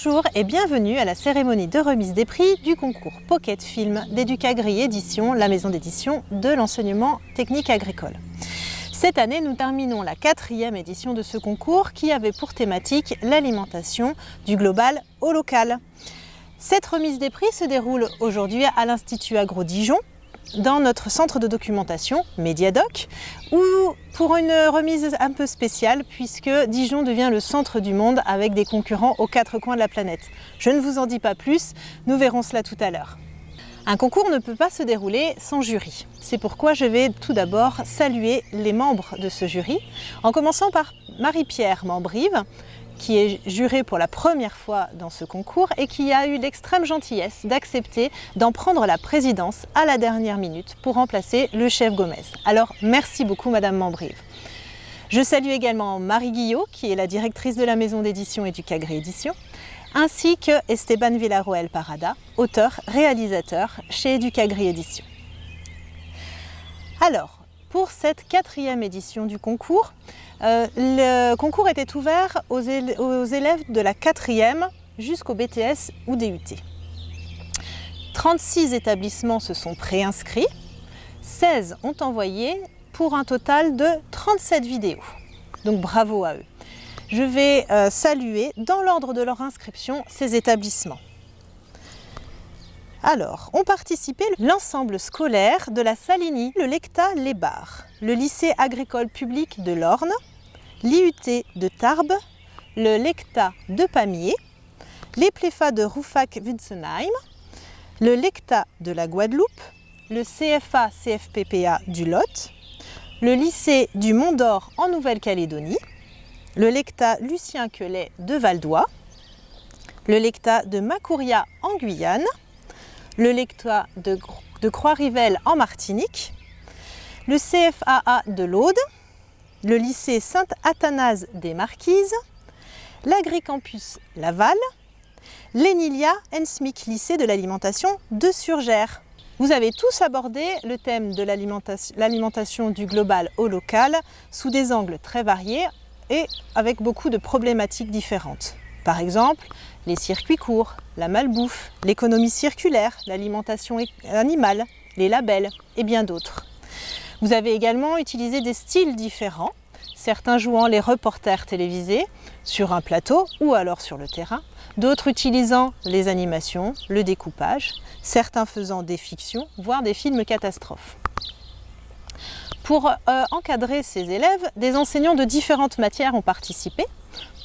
Bonjour et bienvenue à la cérémonie de remise des prix du concours Pocket Film d'Educagri Édition, la maison d'édition de l'enseignement technique agricole. Cette année, nous terminons la 4e édition de ce concours qui avait pour thématique l'alimentation du global au local. Cette remise des prix se déroule aujourd'hui à l'Institut Agro Dijon, dans notre centre de documentation Mediadoc, ou pour une remise un peu spéciale puisque Dijon devient le centre du monde avec des concurrents aux 4 coins de la planète. Je ne vous en dis pas plus, nous verrons cela tout à l'heure. Un concours ne peut pas se dérouler sans jury. C'est pourquoi je vais tout d'abord saluer les membres de ce jury, en commençant par Marie-Pierre Mambrive, qui est jurée pour la première fois dans ce concours et qui a eu l'extrême gentillesse d'accepter d'en prendre la présidence à la dernière minute pour remplacer le chef Gomez. Alors merci beaucoup Madame Mambrive. Je salue également Marie Guillot, qui est la directrice de la maison d'édition Educagri Édition, ainsi que Esteban Villarroel Parada, auteur, réalisateur chez Educagri Édition. Alors, pour cette 4e édition du concours, le concours était ouvert aux élèves de la 4e jusqu'au BTS ou DUT. 36 établissements se sont préinscrits, 16 ont envoyé pour un total de 37 vidéos. Donc bravo à eux. Je vais saluer dans l'ordre de leur inscription ces établissements. Alors, ont participé l'ensemble scolaire de la Saligny, le Lecta Les Bars, le lycée agricole public de l'Orne, l'IUT de Tarbes, le Lecta de Pamiers, les Pléfas de Rouffach-Wintzenheim, le Lecta de la Guadeloupe, le CFA-CFPPA du Lot, le lycée du Mont d'Or en Nouvelle-Calédonie, le Lecta Lucien Quelet de Valdois, le Lecta de Macouria en Guyane, le Lecta de Croix-Rivelle en Martinique, le CFAA de l'Aude, le lycée Sainte-Athanase des Marquises, l'Agricampus Laval, l'Enilia Ensmic lycée de l'alimentation de Surgères. Vous avez tous abordé le thème de l'alimentation du global au local sous des angles très variés et avec beaucoup de problématiques différentes. Par exemple, les circuits courts, la malbouffe, l'économie circulaire, l'alimentation animale, les labels et bien d'autres. Vous avez également utilisé des styles différents, certains jouant les reporters télévisés sur un plateau ou alors sur le terrain, d'autres utilisant les animations, le découpage, certains faisant des fictions, voire des films catastrophes. Pour encadrer ces élèves, des enseignants de différentes matières ont participé.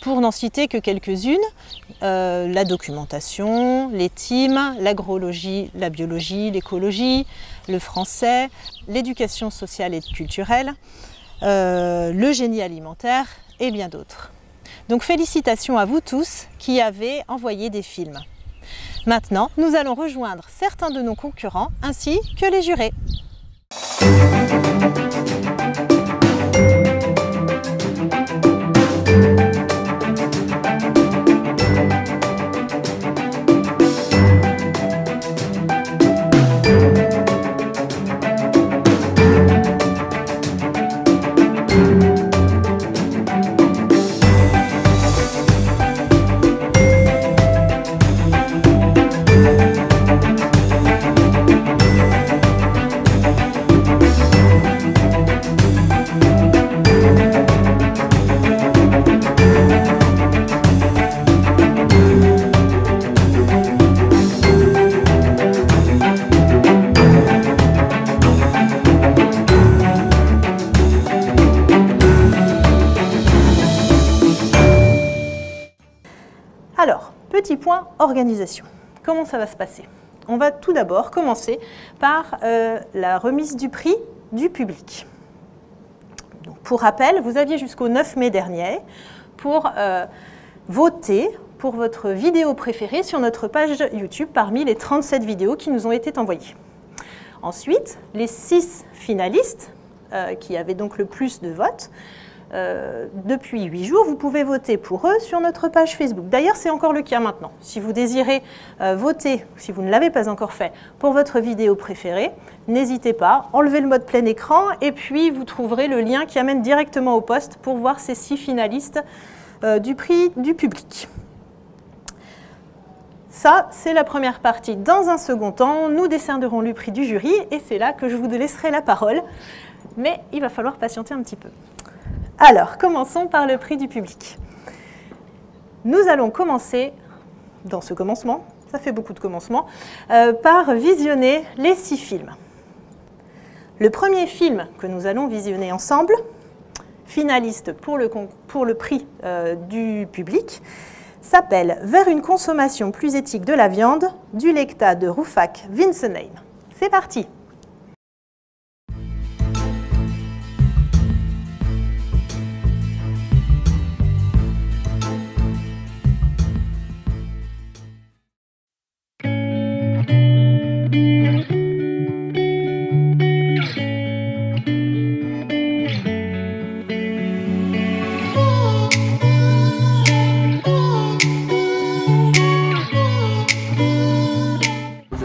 Pour n'en citer que quelques-unes, la documentation, les TIM, l'agrologie, la biologie, l'écologie, le français, l'éducation sociale et culturelle, le génie alimentaire et bien d'autres. Donc félicitations à vous tous qui avez envoyé des films. Maintenant, nous allons rejoindre certains de nos concurrents ainsi que les jurés. Alors, petit point organisation. Comment ça va se passer? On va tout d'abord commencer par la remise du prix du public. Donc, pour rappel, vous aviez jusqu'au 9 mai dernier pour voter pour votre vidéo préférée sur notre page YouTube parmi les 37 vidéos qui nous ont été envoyées. Ensuite, les 6 finalistes qui avaient donc le plus de votes, depuis 8 jours, vous pouvez voter pour eux sur notre page Facebook. D'ailleurs, c'est encore le cas maintenant. Si vous désirez voter, si vous ne l'avez pas encore fait, pour votre vidéo préférée, n'hésitez pas, enlevez le mode plein écran et puis vous trouverez le lien qui amène directement au post pour voir ces 6 finalistes du prix du public. Ça, c'est la première partie. Dans un second temps, nous décernerons le prix du jury et c'est là que je vous laisserai la parole. Mais il va falloir patienter un petit peu. Alors, commençons par le prix du public. Nous allons commencer, dans ce commencement, ça fait beaucoup de commencements, par visionner les 6 films. Le premier film que nous allons visionner ensemble, finaliste pour le prix du public, s'appelle « Vers une consommation plus éthique de la viande » du lecta de Rouffach Winsenheim. C'est parti!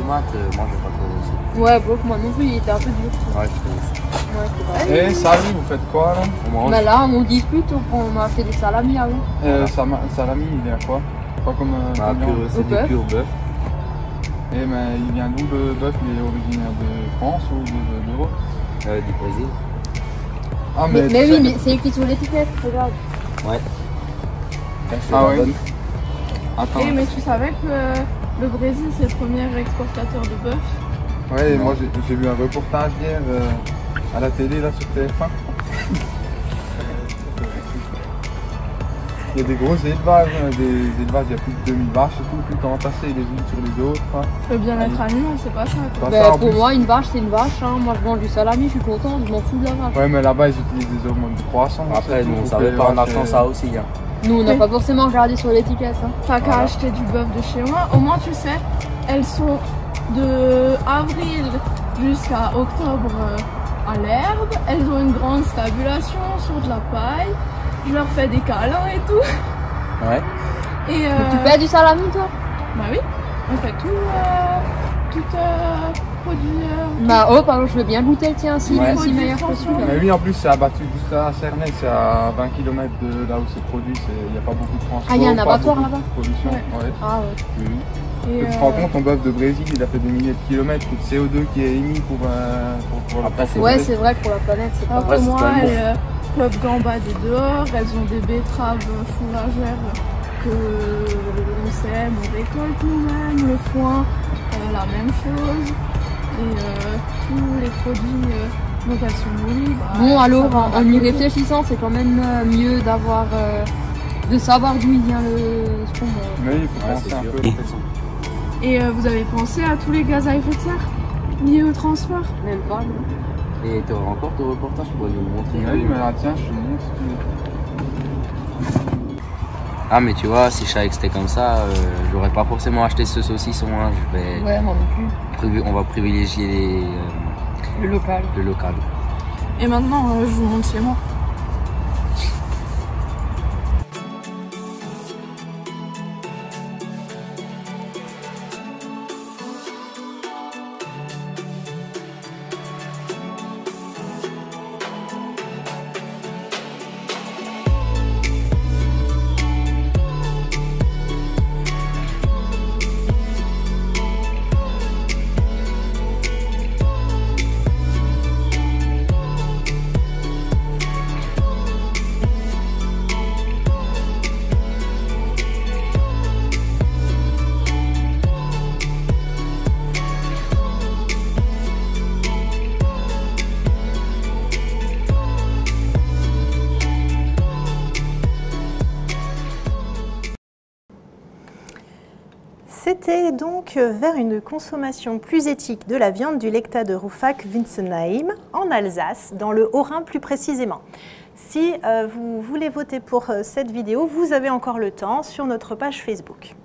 Moi j'ai pas trop aussi. Ouais, bloc, moi non plus, il était un peu dur. Ouais, je Ouais, Et salut, vous faites quoi là? On mange. mais là, on discute, on a fait des salamis avant. Salami, il vient quoi? Pas comme Bah, c'est du bœuf. pur bœuf. Et mais il vient d'où le bœuf? Il est originaire de France ou d'Europe? Du Brésil. Ah Mais tu oui, sais- mais c'est écrit sur l'étiquette, regarde. Ouais. Ah oui. Attends. Eh, mais tu savais que le Brésil c'est le premier exportateur de bœuf? Ouais, Non. moi j'ai vu un reportage hier à la télé là sur TF1. Il y a des gros élevages, des élevages, il y a plus de 2000 vaches et tout, tout entassées les unes sur les autres. Hein. Le bien-être animal, c'est pas ça. quoi. Pas Ben, ça, en pour plus. moi, une vache, c'est une vache. Hein. Moi, je mange du salami, je suis content, je m'en fous de la vache. Ouais, mais là-bas ils utilisent des hormones de croissance. Après, et tout, nous on pour savait que pas, les on vaches, apprend ça aussi. Hein. Nous, on n'a Oui. pas forcément regardé sur l'étiquette. Hein. T'as qu'à Voilà. acheter du bœuf de chez moi. Au moins, tu sais, elles sont de avril jusqu'à octobre à l'herbe. Elles ont une grande stabulation sur de la paille. Je leur fais des câlins et tout. Ouais. Et Tu fais du salami, toi? bah oui, on fait tout produit. Bah, oh, pardon, je veux bien goûter, tiens, si Ouais. c'est meilleur que celui-là. Mais oui, en plus, c'est abattu juste à Cernay, c'est à 20 km de là où c'est produit, il n'y a pas beaucoup de transport. Ah, il y a un pas abattoir beaucoup de là-bas? pollution, Ouais. ouais. Ah, ouais. Et, Tu te rends compte, ton bœuf de Brésil, il a fait des milliers de kilomètres, tout le CO2 qui est émis pour Après, c'est Ouais, vrai. c'est vrai que pour la planète, c'est pas alors Ouais, que c'est moi, quand même elles peuvent gambader dehors, elles ont des betteraves fourragères que on sème, on récolte nous-mêmes, le foin, la même chose, et tous les produits dont elles sont nourries. Bah, Bon, ça alors, va en y beaucoup. réfléchissant, c'est quand même mieux d'avoir, de savoir d'où il vient ce qu'on mange. Mais il faut Ouais, penser c'est un sûr. peu. Et vous avez pensé à tous les gaz à effet de serre liés au transport? Même pas, non. Et tu auras encore ton reportage, tu pourrais nous le montrer. Oui, mais là, tiens, je te montre si tu veux. Ah, mais tu vois, si je savais que c'était comme ça, j'aurais pas forcément acheté ce saucisson. Hein. Ouais, moi non plus. On va privilégier Le local. le local. Et maintenant, je vous montre chez moi. C'était donc vers une consommation plus éthique de la viande du lecta de Rouffach Winsenheim en Alsace, dans le Haut-Rhin plus précisément. Si vous voulez voter pour cette vidéo, vous avez encore le temps sur notre page Facebook.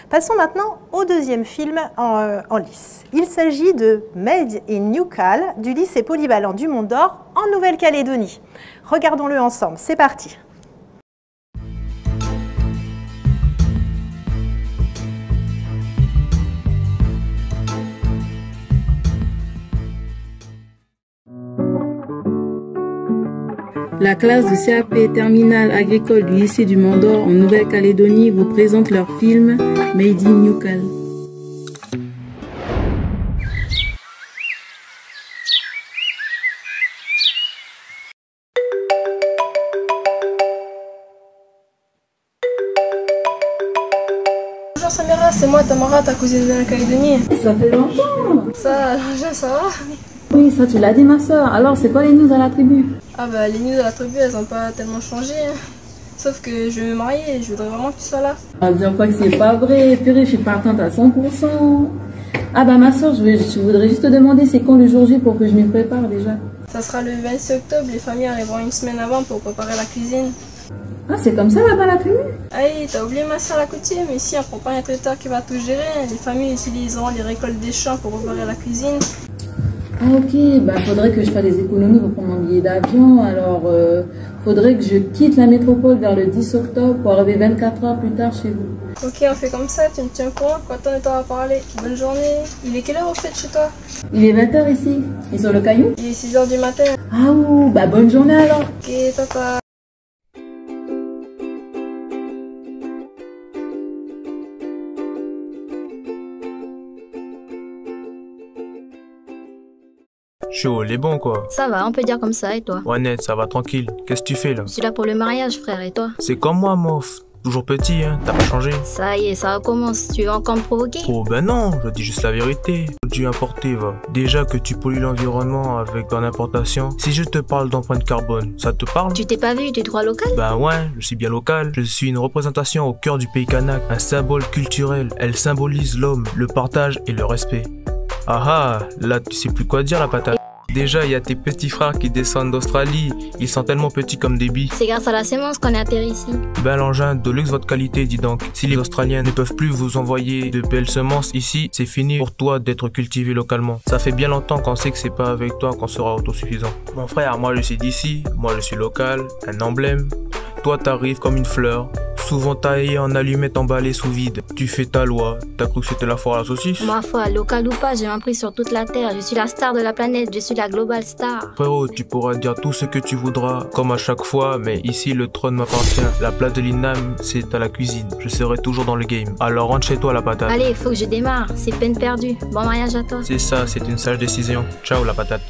Passons maintenant au deuxième film en lice. Il s'agit de Made in Newcastle du lycée polyvalent du Mont d'Or en Nouvelle-Calédonie. Regardons-le ensemble, c'est parti. La classe de CAP terminale agricole du lycée du Mont d'Or en Nouvelle-Calédonie vous présente leur film Made in Newcastle. Samira, c'est moi Tamara, ta cousine de la Calédonie. Ça fait longtemps. Ça va? Oui, ça tu l'as dit ma soeur. Alors c'est quoi les news à la tribu? Ah bah les news de la tribu, elles ont pas tellement changé. Sauf que je vais me marier et je voudrais vraiment que tu sois là. Ah bien pas que c'est pas vrai. Purée, je suis partante à 100%. Ah bah ma soeur, je voudrais juste te demander c'est quand le jour J pour que je m'y prépare déjà. Ça sera le 26 octobre, les familles arriveront une semaine avant pour préparer la cuisine. Ah c'est comme ça là-bas la tribu? Aïe, t'as oublié ma soeur la coutume, ici on prend pas un traiteur qui va tout gérer. Les familles utiliseront les récoltes des champs pour préparer la cuisine. Ah ok, bah faudrait que je fasse des économies pour prendre mon billet d'avion. Alors faudrait que je quitte la métropole vers le 10 octobre pour arriver 24 heures plus tard chez vous. Ok, on fait comme ça, tu me tiens au courant quand on est temps à parler. Bonne journée. Il est quelle heure au fait chez toi? Il est 20h ici. Et sur le caillou? Il est 6h du matin. Ah ouh, bah bonne journée alors. Ok, tata. Chaud, les bons quoi. Ça va, on peut dire comme ça, et toi? Ouais net, ça va tranquille. Qu'est-ce que tu fais là? Je suis là pour le mariage, frère, et toi? C'est comme moi, mof. Toujours petit, hein, t'as pas changé. Ça y est, ça recommence. Tu veux encore me provoquer? Oh ben non, je dis juste la vérité. Produit importé, va. Déjà que tu pollues l'environnement avec ton importation. Si je te parle d'empreinte carbone, ça te parle? Tu t'es pas vu du droit local? Ben ouais, je suis bien local. Je suis une représentation au cœur du pays kanak. Un symbole culturel. Elle symbolise l'homme, le partage et le respect. Ah ah, là tu sais plus quoi dire la patate. Déjà, il y a tes petits frères qui descendent d'Australie. Ils sont tellement petits comme des billes. C'est grâce à la sémence qu'on est atterri ici. Ben l'engin, de luxe votre qualité, dis donc. Si les Australiens ne peuvent plus vous envoyer de belles semences ici, c'est fini pour toi d'être cultivé localement. Ça fait bien longtemps qu'on sait que c'est pas avec toi qu'on sera autosuffisant. Mon frère, moi je suis d'ici, moi je suis local, un emblème. Toi t'arrives comme une fleur, souvent taillée en allumette emballée sous vide. Tu fais ta loi, t'as cru que c'était la foire à la saucisse? Ma foi, local ou pas, j'ai un prix sur toute la terre. Je suis la star de la planète, je suis la global star. Frérot, tu pourras dire tout ce que tu voudras, comme à chaque fois, mais ici le trône m'appartient. La place de l'INAM, c'est à la cuisine. Je serai toujours dans le game. Alors rentre chez toi la patate. Allez, faut que je démarre, c'est peine perdue. Bon mariage à toi. C'est ça, c'est une sage décision. Ciao la patate.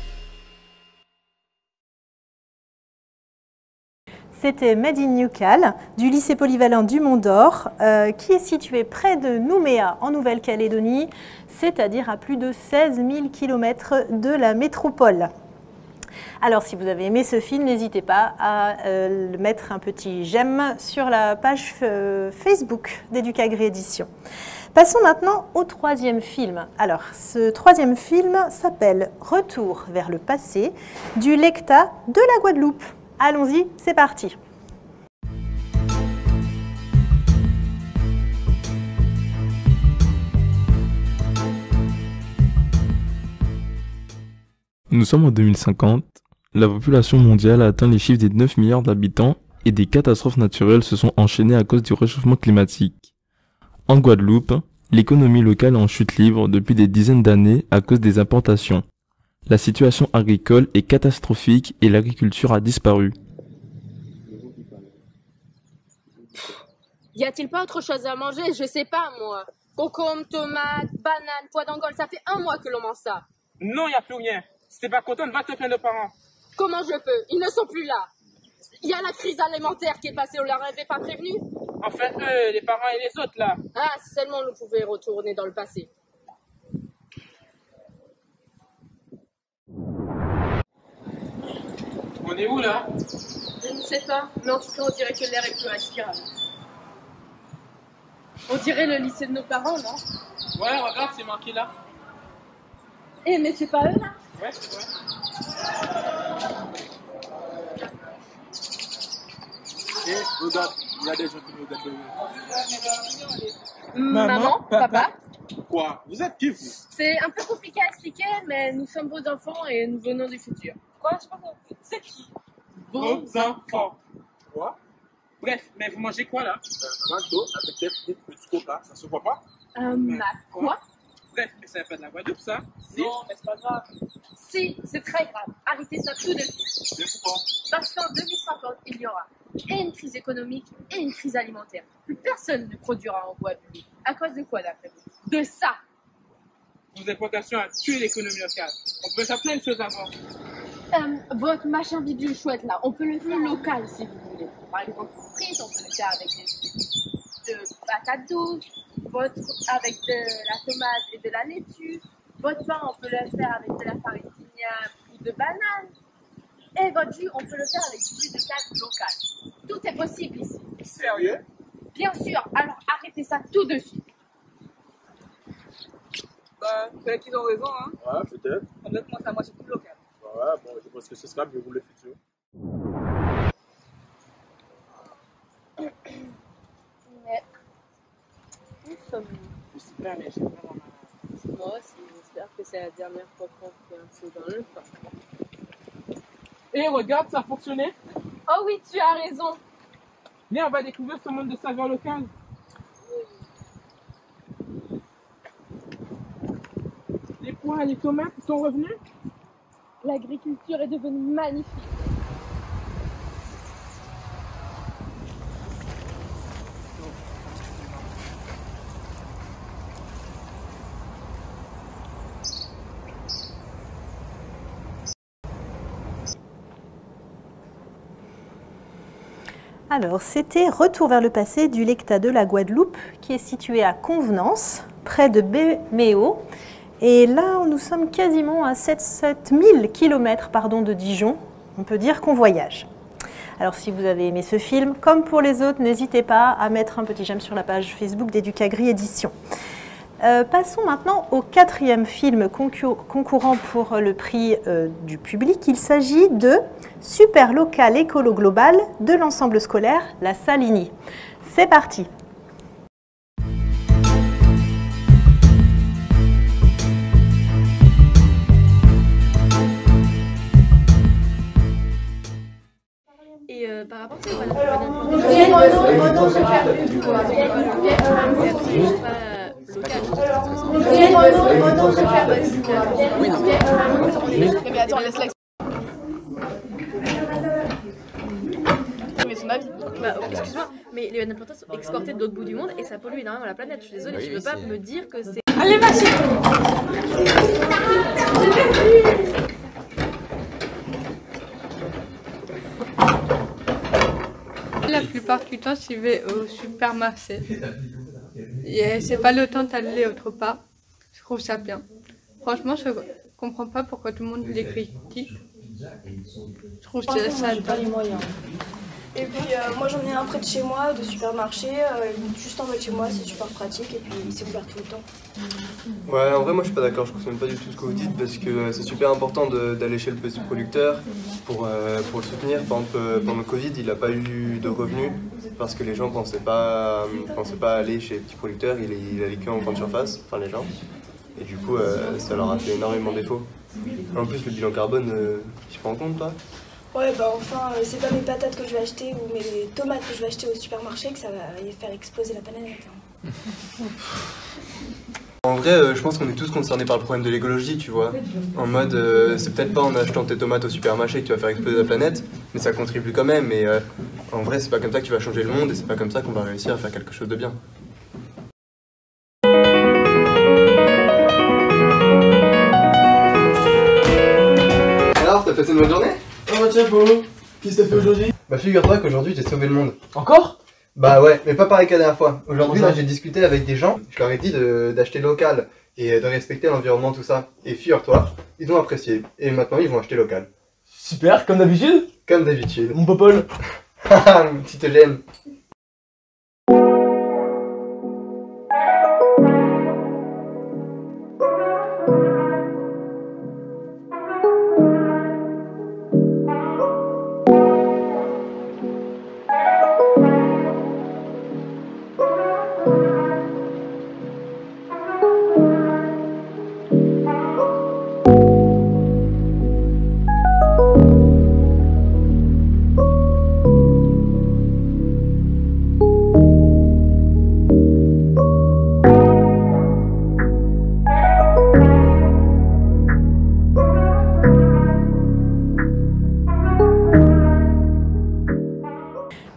C'était Made in Newcal du lycée polyvalent du Mont d'Or, qui est situé près de Nouméa en Nouvelle-Calédonie, c'est-à-dire à plus de 16 000 km de la métropole. Alors si vous avez aimé ce film, n'hésitez pas à mettre un petit j'aime sur la page Facebook d'Educagré Édition. Passons maintenant au troisième film. Alors ce troisième film s'appelle Retour vers le passé du Lecta de la Guadeloupe. Allons-y, c'est parti. Nous sommes en 2050, la population mondiale a atteint les chiffres des 9 milliards d'habitants et des catastrophes naturelles se sont enchaînées à cause du réchauffement climatique. En Guadeloupe, l'économie locale est en chute libre depuis des dizaines d'années à cause des importations. La situation agricole est catastrophique et l'agriculture a disparu. Y a-t-il pas autre chose à manger? Je sais pas, moi. Concombre, tomates, bananes, pois d'Angole, ça fait 1 mois que l'on mange ça. Non, y a plus rien. Si t'es pas content, va te plaindre de parents. Comment je peux? Ils ne sont plus là. Y a la crise alimentaire qui est passée, on leur avait pas prévenu? Enfin, eux, les parents et les autres, là. Ah, seulement nous pouvions retourner dans le passé. On est où, là? Je ne sais pas, mais en tout cas, on dirait que l'air est plus respirable. On dirait le lycée de nos parents, non? Ouais, regarde, c'est marqué là. Eh, mais c'est pas eux, là? Ouais, c'est vrai. Et regarde, il y a des gens qui nous regardent. Maman, papa? Quoi? Vous êtes qui, vous? C'est un peu compliqué à expliquer, mais nous sommes vos enfants et nous venons du futur. Quoi? Je sais pas compris. C'est qui? Vos enfants. Quoi? Bref, mais vous mangez quoi là? McDo avec des petits coca, ça se voit pas? Quoi? Bref, mais ça n'est pas de la Guadeloupe ça? Si? Non, mais c'est pas grave. Si, c'est très grave. Arrêtez ça tout de suite. Mais pourquoi? Parce qu'en 2050, il y aura et une crise économique et une crise alimentaire. Plus personne ne produira en Guadeloupe. À cause de quoi d'après vous? De ça! Vos importations ont tué l'économie locale. On peut faire plein de choses avant. Votre machin bidule chouette là, on peut le faire local si vous voulez. Par exemple, frites, on peut le faire avec des de patates douces, votre avec de la tomate et de la laitue. Votre pain, on peut le faire avec de la farine d'igname ou de banane. Et votre jus, on peut le faire avec du jus de canne local. Tout est possible ici. Sérieux? Bien sûr, alors arrêtez ça tout de suite. Bah, peut-être qu'ils ont raison, hein. Ouais, peut-être. Honnêtement, c'est à moitié plus local. Ouais, bon, je pense que ce sera mieux pour le futur. Mais nous sommes... Je sais pas, mais j'ai vraiment mal. Moi aussi, j'espère que c'est la dernière fois qu'on fait un saut dans le pain. Et regarde, ça a fonctionné. Oh oui, tu as raison. Viens, on va découvrir ce monde de saveurs locales. Les pois et les tomates sont revenus. L'agriculture est devenue magnifique. Alors, c'était Retour vers le passé du Lecta de la Guadeloupe, qui est situé à Convenance, près de Béméo. Et là, nous sommes quasiment à 7000 km de Dijon. On peut dire qu'on voyage. Alors, si vous avez aimé ce film, comme pour les autres, n'hésitez pas à mettre un petit j'aime sur la page Facebook d'Educagri Édition. Passons maintenant au 4e film concourant pour le prix du public. Il s'agit de Super local écolo global de l'ensemble scolaire La Saligny. C'est parti! Et par rapport Mais son avis. Bah, excuse-moi, mais les bananes plantains sont exportées de l'autre bout du monde et ça pollue énormément la planète. Je suis désolée, tu peux pas me dire que c'est... Allez, machine! La plupart du temps, je vais au supermarché. Et c'est pas le temps d'aller autre part. Je trouve ça bien. Franchement, je comprends pas pourquoi tout le monde les critique. Je trouve ça bien. Et puis moi j'en ai un près de chez moi, de supermarché, juste en bas de chez moi, c'est super pratique et puis c'est ouvert tout le temps. Ouais, en vrai moi je suis pas d'accord, je consomme pas du tout ce que vous dites parce que c'est super important d'aller chez le petit producteur pour le soutenir. Par exemple, pendant le Covid, il n'a pas eu de revenus parce que les gens pensaient pas aller chez les petits producteurs, il allait que en grande surface, enfin les gens. Et du coup ça leur a fait énormément défaut. En plus le bilan carbone, tu te rends compte toi? Ouais, bah enfin, c'est pas mes patates que je vais acheter ou mes tomates que je vais acheter au supermarché que ça va faire exploser la planète. En vrai, je pense qu'on est tous concernés par le problème de l'écologie, tu vois. En mode, c'est peut-être pas en achetant tes tomates au supermarché que tu vas faire exploser la planète, mais ça contribue quand même. Et en vrai, c'est pas comme ça que tu vas changer le monde et c'est pas comme ça qu'on va réussir à faire quelque chose de bien. Alors, t'as passé une bonne journée? Oh bah tiens Polo, qu'est-ce que t'as fait aujourd'hui? Bah figure-toi qu'aujourd'hui j'ai sauvé le monde. Encore? Bah ouais, mais pas pareil qu'à la dernière fois. Aujourd'hui là j'ai discuté avec des gens, je leur ai dit d'acheter local et de respecter l'environnement, tout ça. Et figure-toi, ils ont apprécié. Et maintenant ils vont acheter local. Super, comme d'habitude? Comme d'habitude. Mon popole. Haha, mon petit Eugène.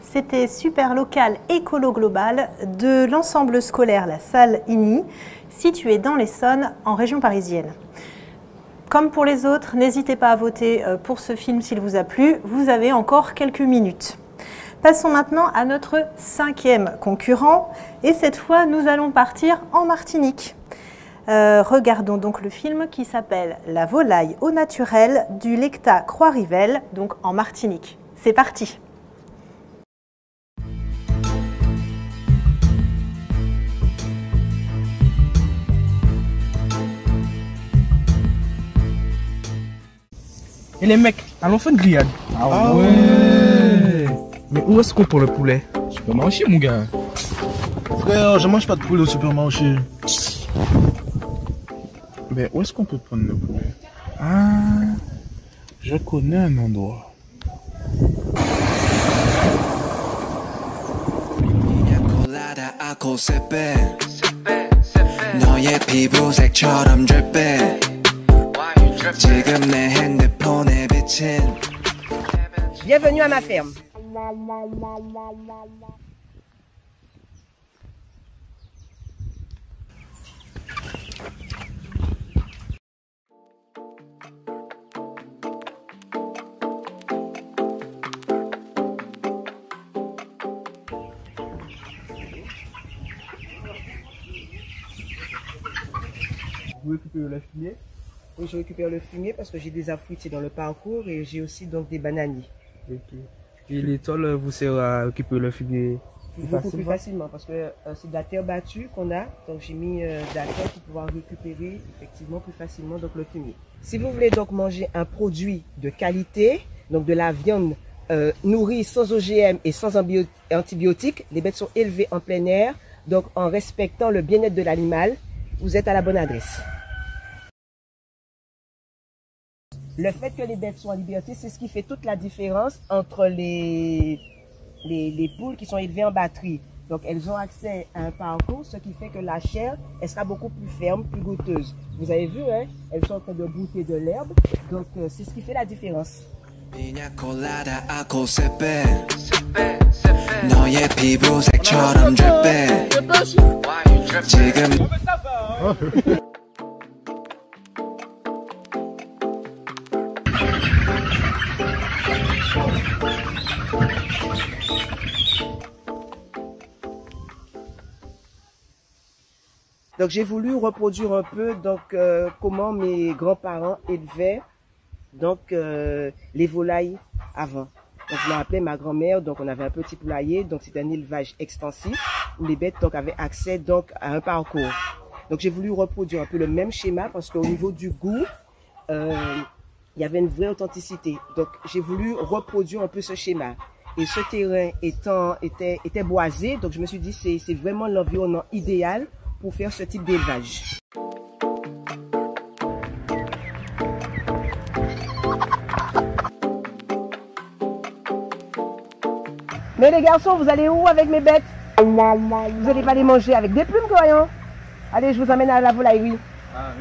C'était Super local écolo global de l'ensemble scolaire La Saligny, situé dans l'Essonne, en région parisienne. Comme pour les autres, n'hésitez pas à voter pour ce film s'il vous a plu, vous avez encore quelques minutes. Passons maintenant à notre 5e concurrent et cette fois nous allons partir en Martinique. Regardons donc le film qui s'appelle La volaille au naturel du Lecta Croix-Rivel, donc en Martinique. C'est parti! Et les mecs, allons faire une grillade. Ah ouais. Mais où est-ce qu'on prend le poulet? Supermarché, mon gars. Frère, je mange pas de poulet au supermarché. Mais où est-ce qu'on peut prendre le poulet? Ah, je connais un endroit. Bienvenue à ma ferme. Vous récupérez le fumier? Oui, je récupère le fumier parce que j'ai des fruitiers dans le parcours et j'ai aussi donc des bananiers. Okay. Et les tôles vous sert à récupérer le fumier beaucoup plus facilement parce que c'est de la terre battue qu'on a, donc j'ai mis de la terre pour pouvoir récupérer effectivement plus facilement donc le fumier. Si vous voulez donc manger un produit de qualité, donc de la viande nourrie sans OGM et sans antibiotiques, les bêtes sont élevées en plein air, donc en respectant le bien-être de l'animal, vous êtes à la bonne adresse. Le fait que les bêtes soient en liberté, c'est ce qui fait toute la différence entre les poules qui sont élevées en batterie. Donc elles ont accès à un parcours, ce qui fait que la chair, elle sera beaucoup plus ferme, plus goûteuse. Vous avez vu, hein, elles sont en train de goûter de l'herbe, donc c'est ce qui fait la différence. Donc j'ai voulu reproduire un peu donc comment mes grands-parents élevaient donc les volailles avant. Donc je me rappelais ma grand-mère, donc on avait un petit poulailler, donc c'est un élevage extensif où les bêtes donc avaient accès donc à un parcours. Donc j'ai voulu reproduire un peu le même schéma parce qu'au niveau du goût, il y avait une vraie authenticité. Donc j'ai voulu reproduire un peu ce schéma. Et ce terrain était boisé, donc je me suis dit c'est vraiment l'environnement idéal pour faire ce type d'élevage. Mais les garçons, vous allez où avec mes bêtes? Vous n'allez pas les manger avec des plumes, croyons? Allez, je vous emmène à la volaillerie. Ah,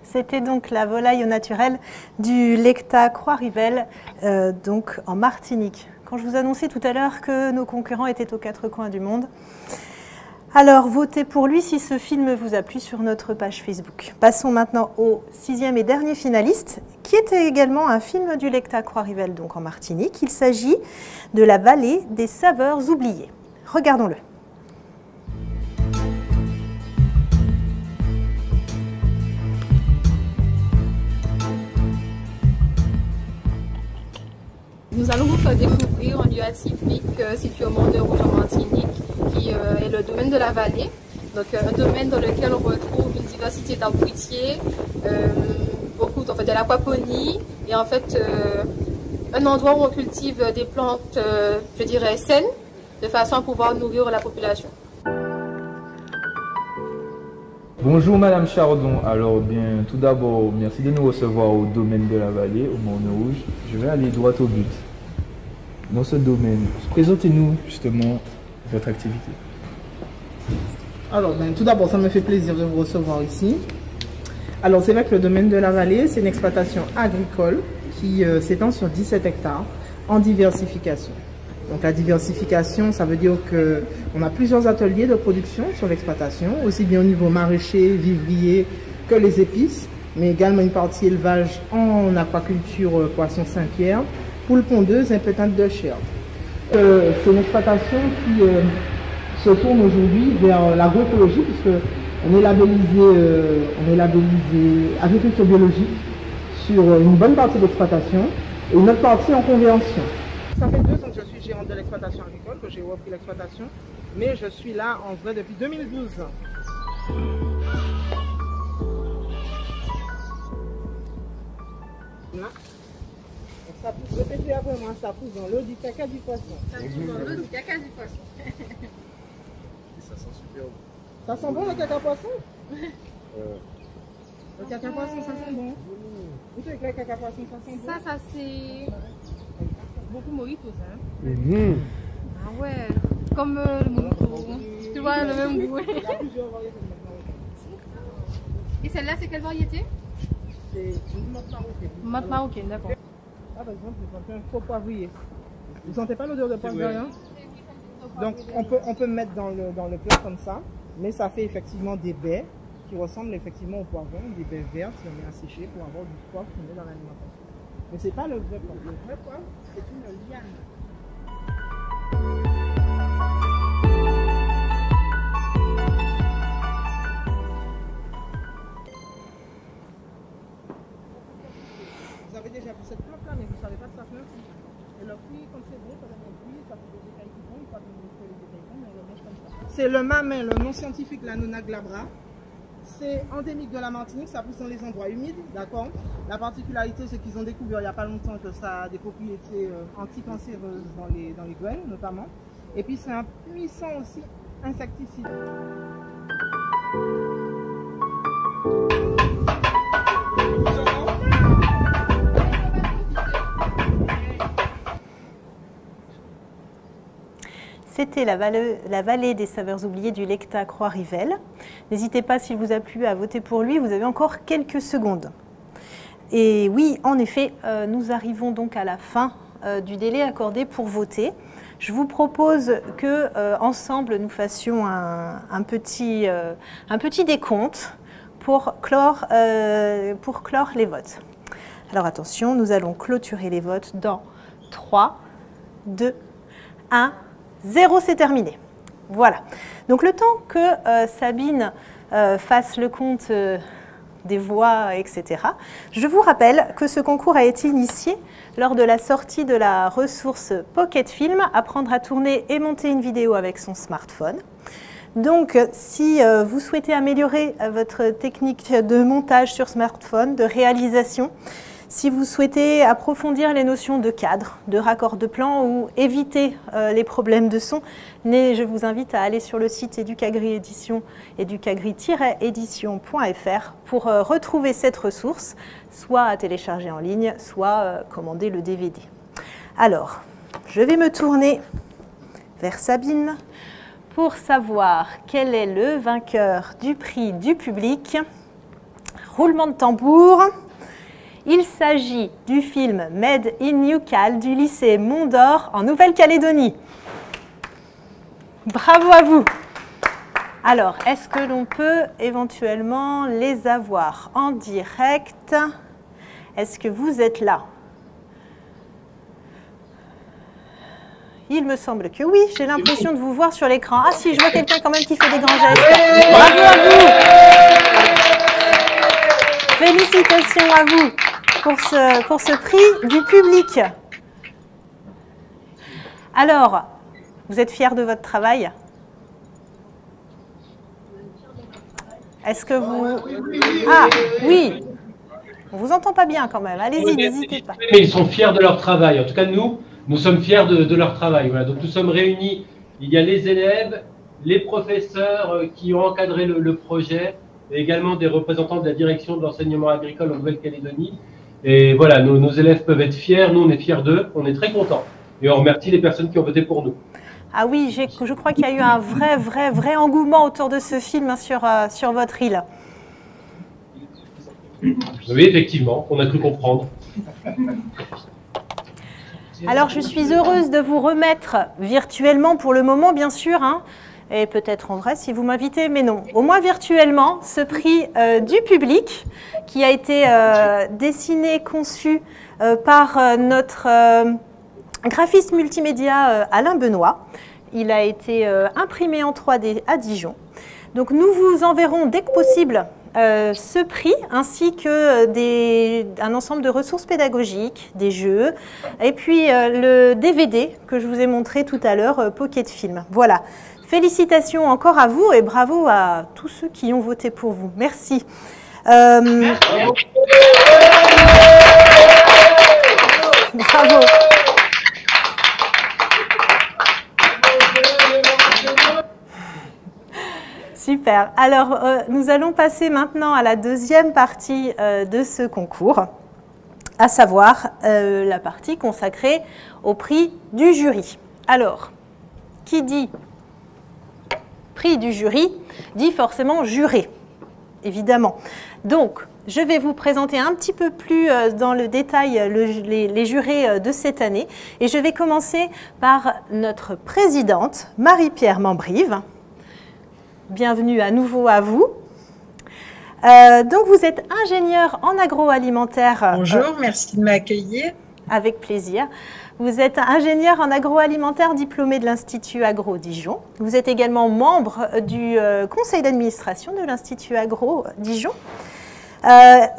C'était donc la volaille au naturel du Lecta Croix-Rivel, donc en Martinique. Quand je vous annonçais tout à l'heure que nos concurrents étaient aux quatre coins du monde. Alors, votez pour lui si ce film vous a plu sur notre page Facebook. Passons maintenant au 6e et dernier finaliste, qui était également un film du Lecta Croix-Rivel, donc en Martinique. Il s'agit de La vallée des saveurs oubliées. Regardons-le. Nous allons vous faire découvrir un lieu atypique situé au Mont de Rouge en Martinique, qui est le domaine de la vallée. Donc un domaine dans lequel on retrouve une diversité d'arbres fruitiers, de l'aquaponie et en fait un endroit où on cultive des plantes, je dirais, saines, de façon à pouvoir nourrir la population. Bonjour Madame Chardon, alors bien tout d'abord merci de nous recevoir au domaine de la vallée, au Mont de Rouge. Je vais aller droit au but. Dans ce domaine, présentez-nous justement votre activité. Alors tout d'abord ça me fait plaisir de vous recevoir ici. Alors c'est vrai que le domaine de la vallée c'est une exploitation agricole qui s'étend sur 17 hectares en diversification. Donc la diversification, ça veut dire qu'on a plusieurs ateliers de production sur l'exploitation, aussi bien au niveau maraîcher, vivrier que les épices. mais également une partie élevage en aquaculture poisson Saint-Pierre, poule pondeuse et pétante de chair. C'est une exploitation qui se tourne aujourd'hui vers l'agroécologie, puisque on est labellisé agriculture biologique sur une bonne partie d'exploitation et une autre partie en conversion. Ça fait 2 ans que je suis gérante de l'exploitation agricole, que j'ai repris l'exploitation, mais je suis là en vrai depuis 2012. Là. Ça pousse, répétez après moi, ça pousse dans l'eau du caca du poisson. Ça pousse dans l'eau du caca du poisson. Ça sent super bon. Ça sent bon le caca poisson? Le caca poisson, ça sent bon. Vous savez que le caca poisson, ça sent bon? Ça c'est beaucoup mojito, ça. Ah ouais, comme le mojito. Tu vois le même goût. Et celle-là, c'est quelle variété? C'est une motte marocaine. Motte marocaine, d'accord. Ah, par exemple, j'ai un faux poivrier. Vous sentez pas l'odeur de poivre rien? Donc, on peut mettre dans le plat comme ça, mais ça fait effectivement des baies qui ressemblent effectivement au poivron, des baies vertes si on met à sécher pour avoir du poivre qu'on met dans l'alimentation. Mais c'est pas le vrai poivre. Le vrai poivre, c'est une liane. Vous avez déjà vu cette plante-là, mais vous ne savez pas que ça fait un fruit. Et le fruit, comme c'est bon, ça donne un fruit, ça fait des écailles qui tombent, pas que les écailles tombent, on le mange comme ça. C'est le mamin, le nom scientifique, l'Annona glabra. C'est endémique de la Martinique, ça pousse dans les endroits humides, d'accord. La particularité, c'est qu'ils ont découvert il n'y a pas longtemps que ça a des propriétés anticancéreuses dans les graines, notamment. Et puis c'est un puissant aussi insecticide. C'était la vallée des saveurs oubliées du Lecta Croix-Rivel. N'hésitez pas, s'il vous a plu, à voter pour lui. Vous avez encore quelques secondes. Et oui, en effet, nous arrivons donc à la fin du délai accordé pour voter. Je vous propose que ensemble nous fassions un petit décompte pour clore les votes. Alors attention, nous allons clôturer les votes dans 3, 2, 1... 0, c'est terminé. Voilà. Donc le temps que Sabine fasse le compte des voix, etc., je vous rappelle que ce concours a été initié lors de la sortie de la ressource Pocket Film, apprendre à tourner et monter une vidéo avec son smartphone. Donc si vous souhaitez améliorer votre technique de montage sur smartphone, de réalisation, si vous souhaitez approfondir les notions de cadre, de raccord de plan ou éviter les problèmes de son, je vous invite à aller sur le site Educagri Édition, educagri-édition.fr pour retrouver cette ressource, soit à télécharger en ligne, soit commander le DVD. Alors, je vais me tourner vers Sabine pour savoir quel est le vainqueur du prix du public. Roulement de tambour. Il s'agit du film Made in Newcal du lycée Mont d'Or en Nouvelle-Calédonie. Bravo à vous. Alors, est-ce que l'on peut éventuellement les avoir en direct? Est-ce que vous êtes là? Il me semble que oui, j'ai l'impression de vous voir sur l'écran. Ah si, je vois quelqu'un quand même qui fait des grands gestes. Bravo à vous. Félicitations à vous pour ce prix du public. Alors, vous êtes fiers de votre travail? Est-ce que vous... Ah, oui. On vous entend pas bien quand même. Allez-y, n'hésitez pas. Mais ils sont fiers de leur travail. En tout cas, nous sommes fiers de leur travail. Voilà. Donc nous sommes réunis. Il y a les élèves, les professeurs qui ont encadré le projet, et également des représentants de la direction de l'enseignement agricole en Nouvelle-Calédonie. Et voilà, nos élèves peuvent être fiers. Nous, on est fiers d'eux. On est très contents. Et on remercie les personnes qui ont voté pour nous. Ah oui, je crois qu'il y a eu un vrai engouement autour de ce film sur votre île. Oui, effectivement, on a cru comprendre. Alors, je suis heureuse de vous remettre virtuellement pour le moment, bien sûr, et peut-être en vrai si vous m'invitez, mais non, au moins virtuellement, ce prix du public qui a été dessiné, conçu par notre graphiste multimédia Alain Benoît. Il a été imprimé en 3D à Dijon. Donc nous vous enverrons dès que possible ce prix, ainsi que un ensemble de ressources pédagogiques, des jeux, et puis le DVD que je vous ai montré tout à l'heure, Pocket Film. Voilà. Félicitations encore à vous et bravo à tous ceux qui ont voté pour vous. Merci. Bravo. Super. Alors, nous allons passer maintenant à la deuxième partie de ce concours, à savoir la partie consacrée au prix du jury. Alors, qui dit prix du jury dit forcément juré, évidemment. Donc, je vais vous présenter un petit peu plus dans le détail les jurés de cette année. Et je vais commencer par notre présidente, Marie-Pierre Mambrive. Bienvenue à nouveau à vous. Donc, vous êtes ingénieure en agroalimentaire. Bonjour, merci de m'accueillir. Avec plaisir. Vous êtes ingénieur en agroalimentaire diplômé de l'Institut Agro Dijon. Vous êtes également membre du conseil d'administration de l'Institut Agro Dijon.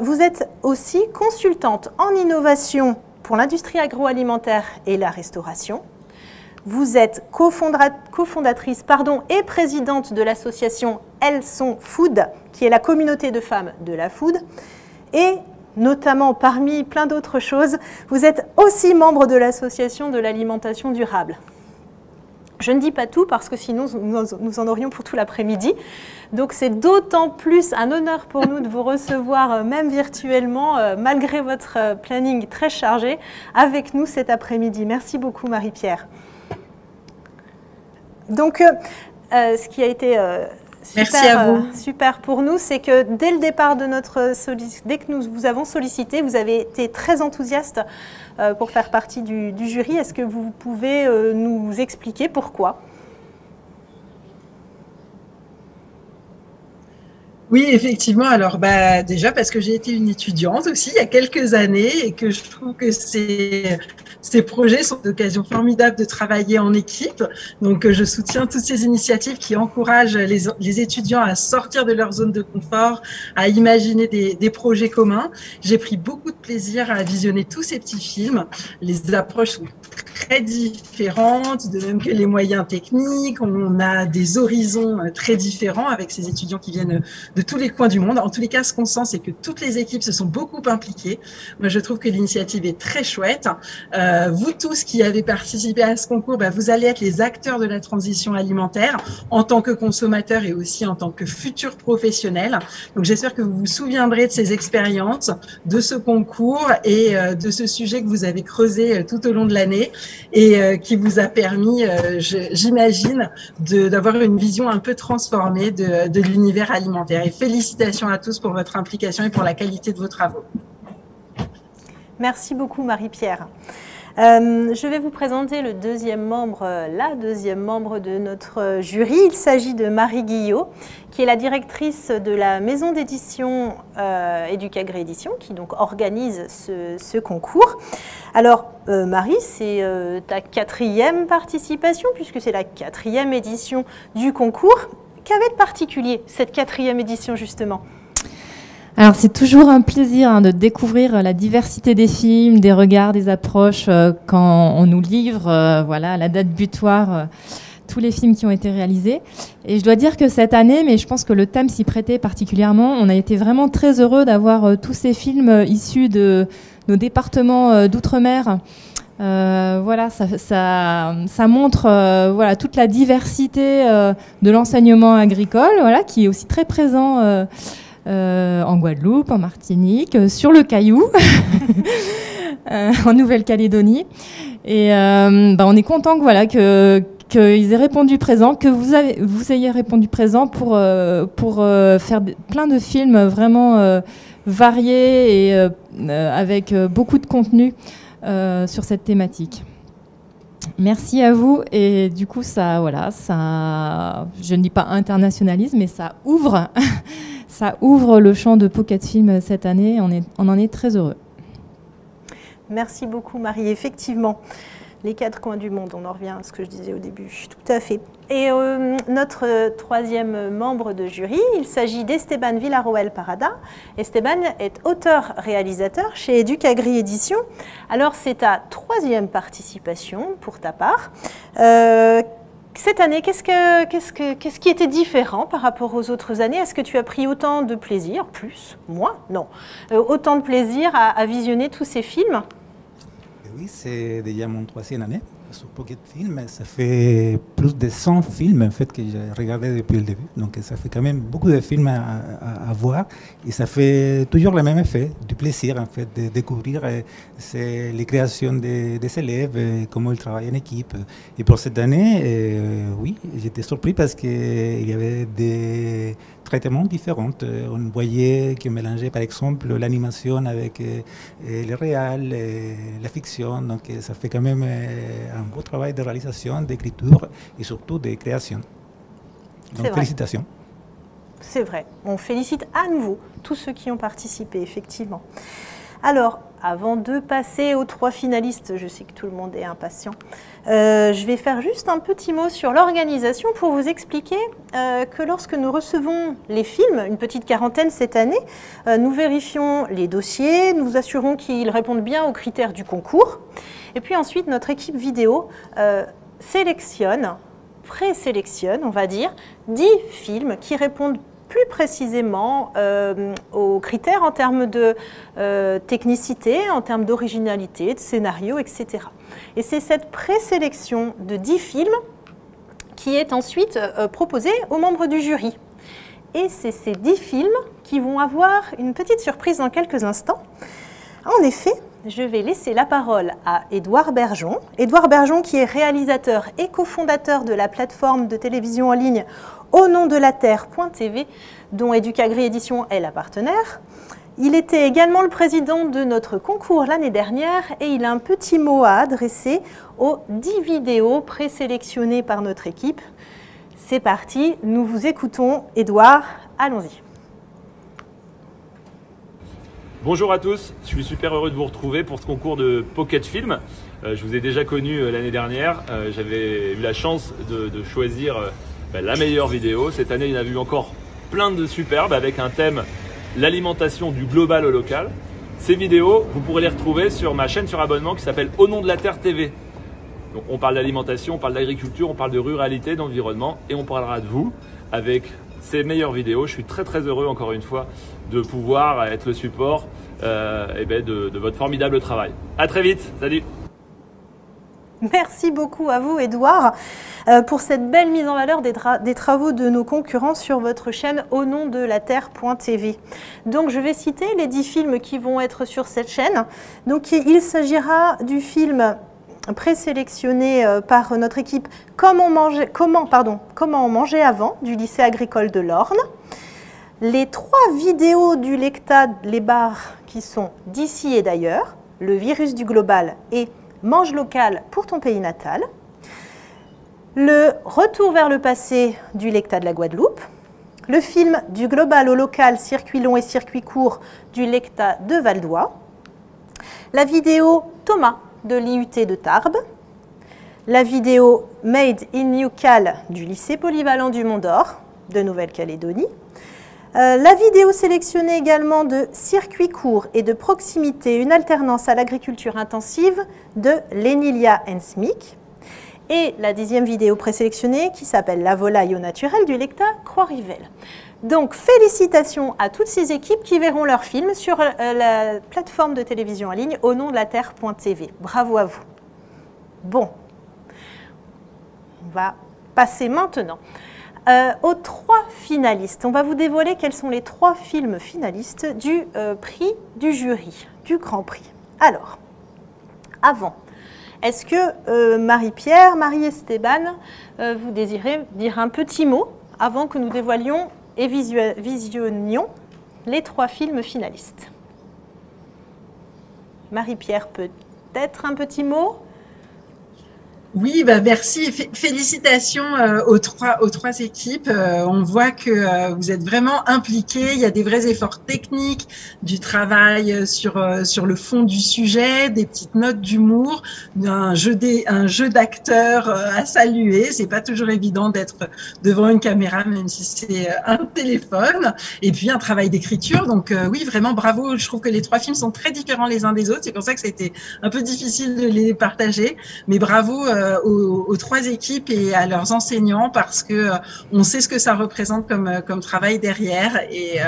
Vous êtes aussi consultante en innovation pour l'industrie agroalimentaire et la restauration. Vous êtes cofondatrice et présidente de l'association Elles sont Food, qui est la communauté de femmes de la food. Et notamment, parmi plein d'autres choses, vous êtes aussi membre de l'association de l'alimentation durable. Je ne dis pas tout parce que sinon nous en aurions pour tout l'après-midi. Donc c'est d'autant plus un honneur pour nous de vous recevoir, même virtuellement, malgré votre planning très chargé, avec nous cet après-midi. Merci beaucoup Marie-Pierre. Donc ce qui a été super pour nous, c'est que dès le départ de dès que nous vous avons sollicité, vous avez été très enthousiaste pour faire partie du jury. Est-ce que vous pouvez nous expliquer pourquoi ? Oui, effectivement. Alors, déjà parce que j'ai été une étudiante aussi il y a quelques années et que je trouve que ces projets sont d'occasion formidable de travailler en équipe. Donc, je soutiens toutes ces initiatives qui encouragent les étudiants à sortir de leur zone de confort, à imaginer des projets communs. J'ai pris beaucoup de plaisir à visionner tous ces petits films. Les approches sont très différentes, de même que les moyens techniques. On a des horizons très différents avec ces étudiants qui viennent de tous les coins du monde. En tous les cas, ce qu'on sent, c'est que toutes les équipes se sont beaucoup impliquées. Moi, je trouve que l'initiative est très chouette. Vous tous qui avez participé à ce concours, vous allez être les acteurs de la transition alimentaire en tant que consommateurs et aussi en tant que futurs professionnels. Donc, j'espère que vous vous souviendrez de ces expériences, de ce concours et de ce sujet que vous avez creusé tout au long de l'année et qui vous a permis, j'imagine, d'avoir une vision un peu transformée de l'univers alimentaire. Et félicitations à tous pour votre implication et pour la qualité de vos travaux. Merci beaucoup Marie-Pierre. Je vais vous présenter la deuxième membre de notre jury. Il s'agit de Marie Guillot, qui est la directrice de la maison d'édition Educagré Édition, qui donc organise ce concours. Alors Marie, c'est ta 4e participation, puisque c'est la 4e édition du concours. Qu'avait de particulier cette 4e édition justement ? Alors c'est toujours un plaisir de découvrir la diversité des films, des regards, des approches quand on nous livre voilà, à la date butoir tous les films qui ont été réalisés. Et je dois dire que cette année, mais je pense que le thème s'y prêtait particulièrement, on a été vraiment très heureux d'avoir tous ces films issus de nos départements d'outre-mer. Voilà, ça montre voilà, toute la diversité de l'enseignement agricole, voilà, qui est aussi très présent en Guadeloupe, en Martinique, sur le Caillou, en Nouvelle-Calédonie. Et on est content que, voilà, qu'ils aient répondu présent, que vous ayez répondu présent pour faire plein de films vraiment variés et avec beaucoup de contenu sur cette thématique. Merci à vous. Et du coup, ça, voilà, ça, je ne dis pas internationalise, mais ça ouvre, ça ouvre le champ de Pocket Film cette année. On en est très heureux. Merci beaucoup, Marie. Effectivement, les quatre coins du monde, on en revient à ce que je disais au début. Tout à fait. Et notre troisième membre de jury, il s'agit d'Esteban Villarroel Parada. Esteban est auteur-réalisateur chez Educagri Éditions. Alors, c'est ta troisième participation pour ta part. Cette année, qu'est-ce qui était différent par rapport aux autres années? Est-ce que tu as pris autant de plaisir, plus, moins? Non. Autant de plaisir à visionner tous ces films? Oui, c'est déjà mon troisième année sur Pocket Film. Ça fait plus de 100 films en fait que j'ai regardé depuis le début. Donc ça fait quand même beaucoup de films à voir et ça fait toujours le même effet, du plaisir en fait de découvrir les créations des élèves, comment ils travaillent en équipe. Et pour cette année, oui, j'étais surpris parce qu'il y avait des traitements différents. On voyait qu'on mélangeait par exemple l'animation avec le réel, la fiction. Donc ça fait quand même un beau travail de réalisation, d'écriture et surtout de création. Donc félicitations. C'est vrai. On félicite à nouveau tous ceux qui ont participé, effectivement. Alors, avant de passer aux trois finalistes, je sais que tout le monde est impatient, je vais faire juste un petit mot sur l'organisation pour vous expliquer que lorsque nous recevons les films, une petite quarantaine cette année, nous vérifions les dossiers, nous assurons qu'ils répondent bien aux critères du concours. Et puis ensuite, notre équipe vidéo présélectionne, on va dire, 10 films qui répondent plus précisément aux critères en termes de technicité, en termes d'originalité, de scénario, etc. Et c'est cette présélection de 10 films qui est ensuite proposée aux membres du jury. Et c'est ces 10 films qui vont avoir une petite surprise dans quelques instants. En effet, je vais laisser la parole à Édouard Bergeon. Édouard Bergeon qui est réalisateur et cofondateur de la plateforme de télévision en ligne Au nom de la Terre.tv, dont Educagri Éditions est la partenaire. Il était également le président de notre concours l'année dernière et il a un petit mot à adresser aux 10 vidéos présélectionnées par notre équipe. C'est parti, nous vous écoutons. Édouard, allons-y. Bonjour à tous, je suis super heureux de vous retrouver pour ce concours de Pocket Film. Je vous ai déjà connu l'année dernière, j'avais eu la chance de choisir la meilleure vidéo. Cette année, il y en a eu encore plein de superbes avec un thème, l'alimentation du global au local. Ces vidéos, vous pourrez les retrouver sur ma chaîne sur abonnement qui s'appelle Au nom de la Terre TV. Donc, on parle d'alimentation, on parle d'agriculture, on parle de ruralité, d'environnement et on parlera de vous avec ces meilleures vidéos. Je suis très très heureux encore une fois de pouvoir être le support de votre formidable travail. À très vite, salut. Merci beaucoup à vous, Édouard, pour cette belle mise en valeur des travaux de nos concurrents sur votre chaîne Au nom de la Terre.tv. Donc, je vais citer les 10 films qui vont être sur cette chaîne. Donc, il s'agira du film présélectionné par notre équipe Comment on mangeait avant du lycée agricole de l'Orne. Les 3 vidéos du Lecta Les Bars qui sont d'ici et d'ailleurs, Le virus du global et Mange local pour ton pays natal. Le Retour vers le passé du Lecta de la Guadeloupe. Le film Du global au local, circuit long et circuit court du Lecta de Val-d'Oie. La vidéo Thomas de l'IUT de Tarbes. La vidéo Made in Newcal du lycée polyvalent du Mont d'Or de Nouvelle-Calédonie. La vidéo sélectionnée également de Circuit court et de proximité, une alternance à l'agriculture intensive de Lénilia Ensmic. Et la 10e vidéo présélectionnée qui s'appelle La volaille au naturel du Lecta Croix-Rivel. Donc félicitations à toutes ces équipes qui verront leurs films sur la plateforme de télévision en ligne Au nom de la Terre.tv. Bravo à vous. Bon, on va passer maintenant aux 3 finalistes. On va vous dévoiler quels sont les 3 films finalistes du prix du jury, du Grand Prix. Alors, avant, est-ce que Marie-Pierre, Marie-Esteban, vous désirez dire un petit mot avant que nous dévoilions et visionnions les 3 films finalistes? Marie-Pierre, peut-être un petit mot? Oui, bah merci. Félicitations aux trois équipes. On voit que vous êtes vraiment impliqués. Il y a des vrais efforts techniques, du travail sur le fond du sujet, des petites notes d'humour, un jeu d'acteurs à saluer. C'est pas toujours évident d'être devant une caméra, même si c'est un téléphone. Et puis un travail d'écriture. Donc oui, vraiment bravo. Je trouve que les 3 films sont très différents les uns des autres. C'est pour ça que c'était un peu difficile de les partager. Mais bravo aux 3 équipes et à leurs enseignants parce que on sait ce que ça représente comme travail derrière et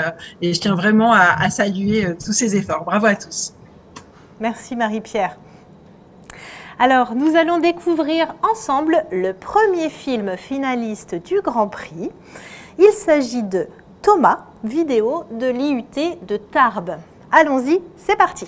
je tiens vraiment à saluer tous ces efforts. Bravo à tous. Merci Marie-Pierre. Alors, nous allons découvrir ensemble le premier film finaliste du Grand Prix. Il s'agit de Thomas, vidéo de l'IUT de Tarbes. Allons-y, c'est parti.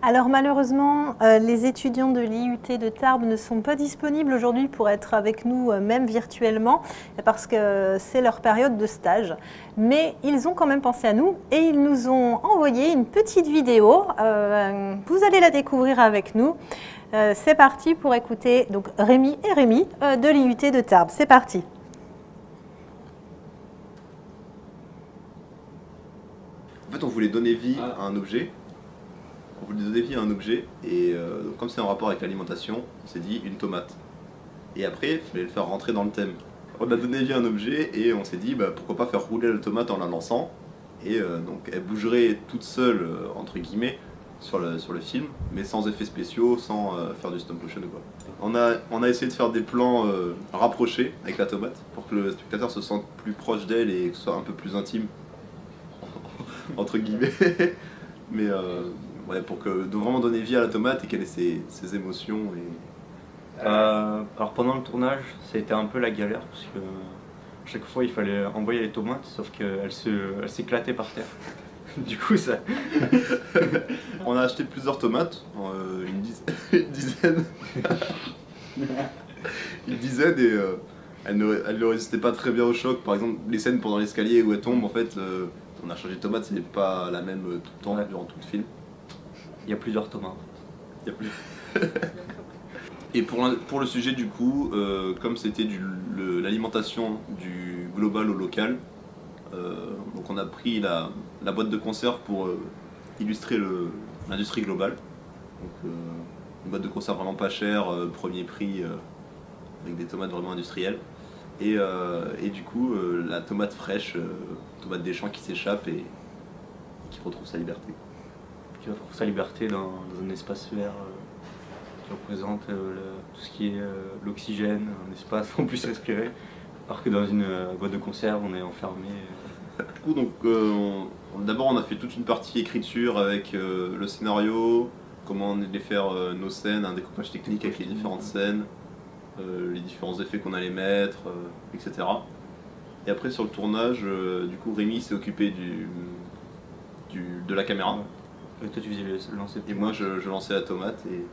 Alors malheureusement, les étudiants de l'IUT de Tarbes ne sont pas disponibles aujourd'hui pour être avec nous, même virtuellement, parce que c'est leur période de stage. Mais ils ont quand même pensé à nous et ils nous ont envoyé une petite vidéo. Vous allez la découvrir avec nous. C'est parti pour écouter donc Rémi et Rémi de l'IUT de Tarbes. C'est parti. En fait, on voulait donner vie à un objet. On voulait donner vie à un objet et comme c'est en rapport avec l'alimentation, on s'est dit une tomate. Et après, il fallait le faire rentrer dans le thème. On a donné vie à un objet et on s'est dit pourquoi pas faire rouler la tomate en la lançant. Et donc elle bougerait toute seule, entre guillemets, sur le film, mais sans effets spéciaux, sans faire du stop motion ou quoi. On a essayé de faire des plans rapprochés avec la tomate pour que le spectateur se sente plus proche d'elle et que ce soit un peu plus intime, entre guillemets. Mais ouais, pour vraiment donner vie à la tomate et qu'elle ait ses émotions. Alors pendant le tournage, ça a été un peu la galère parce que chaque fois il fallait envoyer les tomates, sauf qu'elles s'éclataient par terre. Du coup, ça. On a acheté plusieurs tomates, une dizaine. Une dizaine et elles ne résistaient pas très bien au choc. Par exemple, les scènes pendant l'escalier où elles tombent, en fait, on a changé de tomate, c'est pas la même tout le temps durant tout le film. Il y a plusieurs tomates. Il y a plus. Et pour le sujet du coup, comme c'était l'alimentation du global au local, donc on a pris la boîte de conserve pour illustrer l'industrie globale. Donc une boîte de conserve vraiment pas chère, premier prix, avec des tomates vraiment industrielles. Et du coup la tomate fraîche, tomate des champs qui s'échappe et qui retrouve sa liberté. Qui retrouve sa liberté dans un espace vert qui représente tout ce qui est l'oxygène, un espace où on puisse respirer, alors que dans une boîte de conserve on est enfermé. Du coup, donc, d'abord on a fait toute une partie écriture avec le scénario, comment on allait faire nos scènes, un découpage technique avec les différentes scènes, les différents effets qu'on allait mettre, etc. Et après sur le tournage, du coup Rémi s'est occupé de la caméra. Et toi tu faisais le lancer. Et moi je lançais la tomate. Et...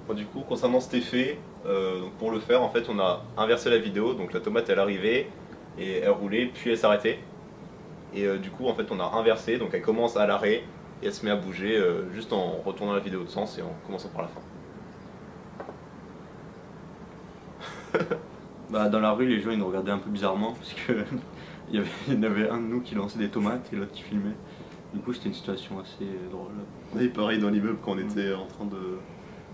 Bon, du coup concernant cet effet, donc pour le faire en fait on a inversé la vidéo, donc la tomate elle arrivait et elle roulait puis elle s'arrêtait. Et du coup en fait on a inversé, donc elle commence à l'arrêt et elle se met à bouger juste en retournant la vidéo de sens et en commençant par la fin. Bah, dans la rue, les gens ils nous regardaient un peu bizarrement parce que il y en avait un de nous qui lançait des tomates et l'autre qui filmait. Du coup, c'était une situation assez drôle. Et pareil dans l'immeuble quand on était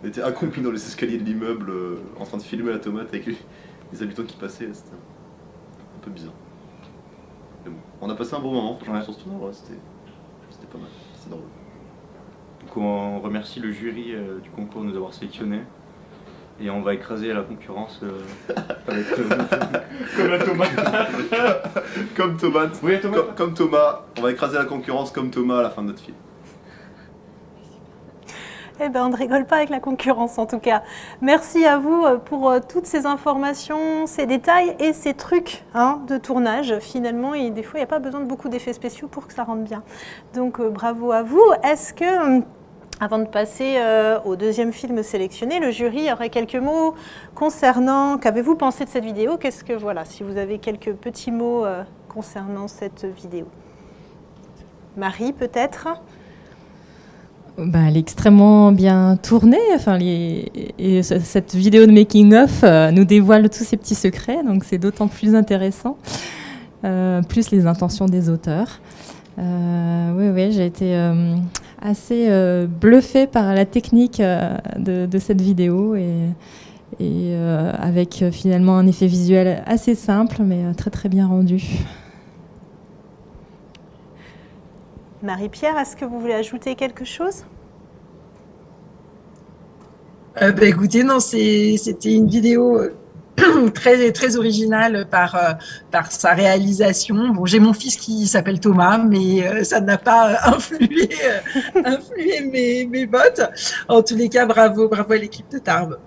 on était accroupis dans les escaliers de l'immeuble en train de filmer la tomate avec les habitants qui passaient. C'était un peu bizarre. Mais bon, on a passé un bon moment franchement sur ce tournoi, c'était pas mal, c'était drôle. Donc on remercie le jury du concours de nous avoir sélectionnés. Et on va écraser la concurrence avec comme la tomate. Comme tomate. Oui, tomate. Comme Thomas. On va écraser la concurrence comme Thomas à la fin de notre film. Eh ben, on ne rigole pas avec la concurrence en tout cas. Merci à vous pour toutes ces informations, ces détails et ces trucs de tournage. Finalement, et des fois, il n'y a pas besoin de beaucoup d'effets spéciaux pour que ça rentre bien. Donc, bravo à vous. Est-ce que... Avant de passer au deuxième film sélectionné, le jury aurait quelques mots concernant... Qu'avez-vous pensé de cette vidéo? Qu'est-ce que, voilà, si vous avez quelques petits mots concernant cette vidéo. Marie, peut-être? Elle est extrêmement bien tournée. Enfin, et cette vidéo de making-of nous dévoile tous ces petits secrets, donc c'est d'autant plus intéressant. Plus les intentions des auteurs. Oui, j'ai été... assez bluffée par la technique de cette vidéo et avec finalement un effet visuel assez simple mais très très bien rendu. Marie-Pierre, est-ce que vous voulez ajouter quelque chose? Écoutez, non, c'était une vidéo très, très originale par sa réalisation. Bon, j'ai mon fils qui s'appelle Thomas, mais ça n'a pas influé mes votes. En tous les cas, bravo à l'équipe de Tarbes.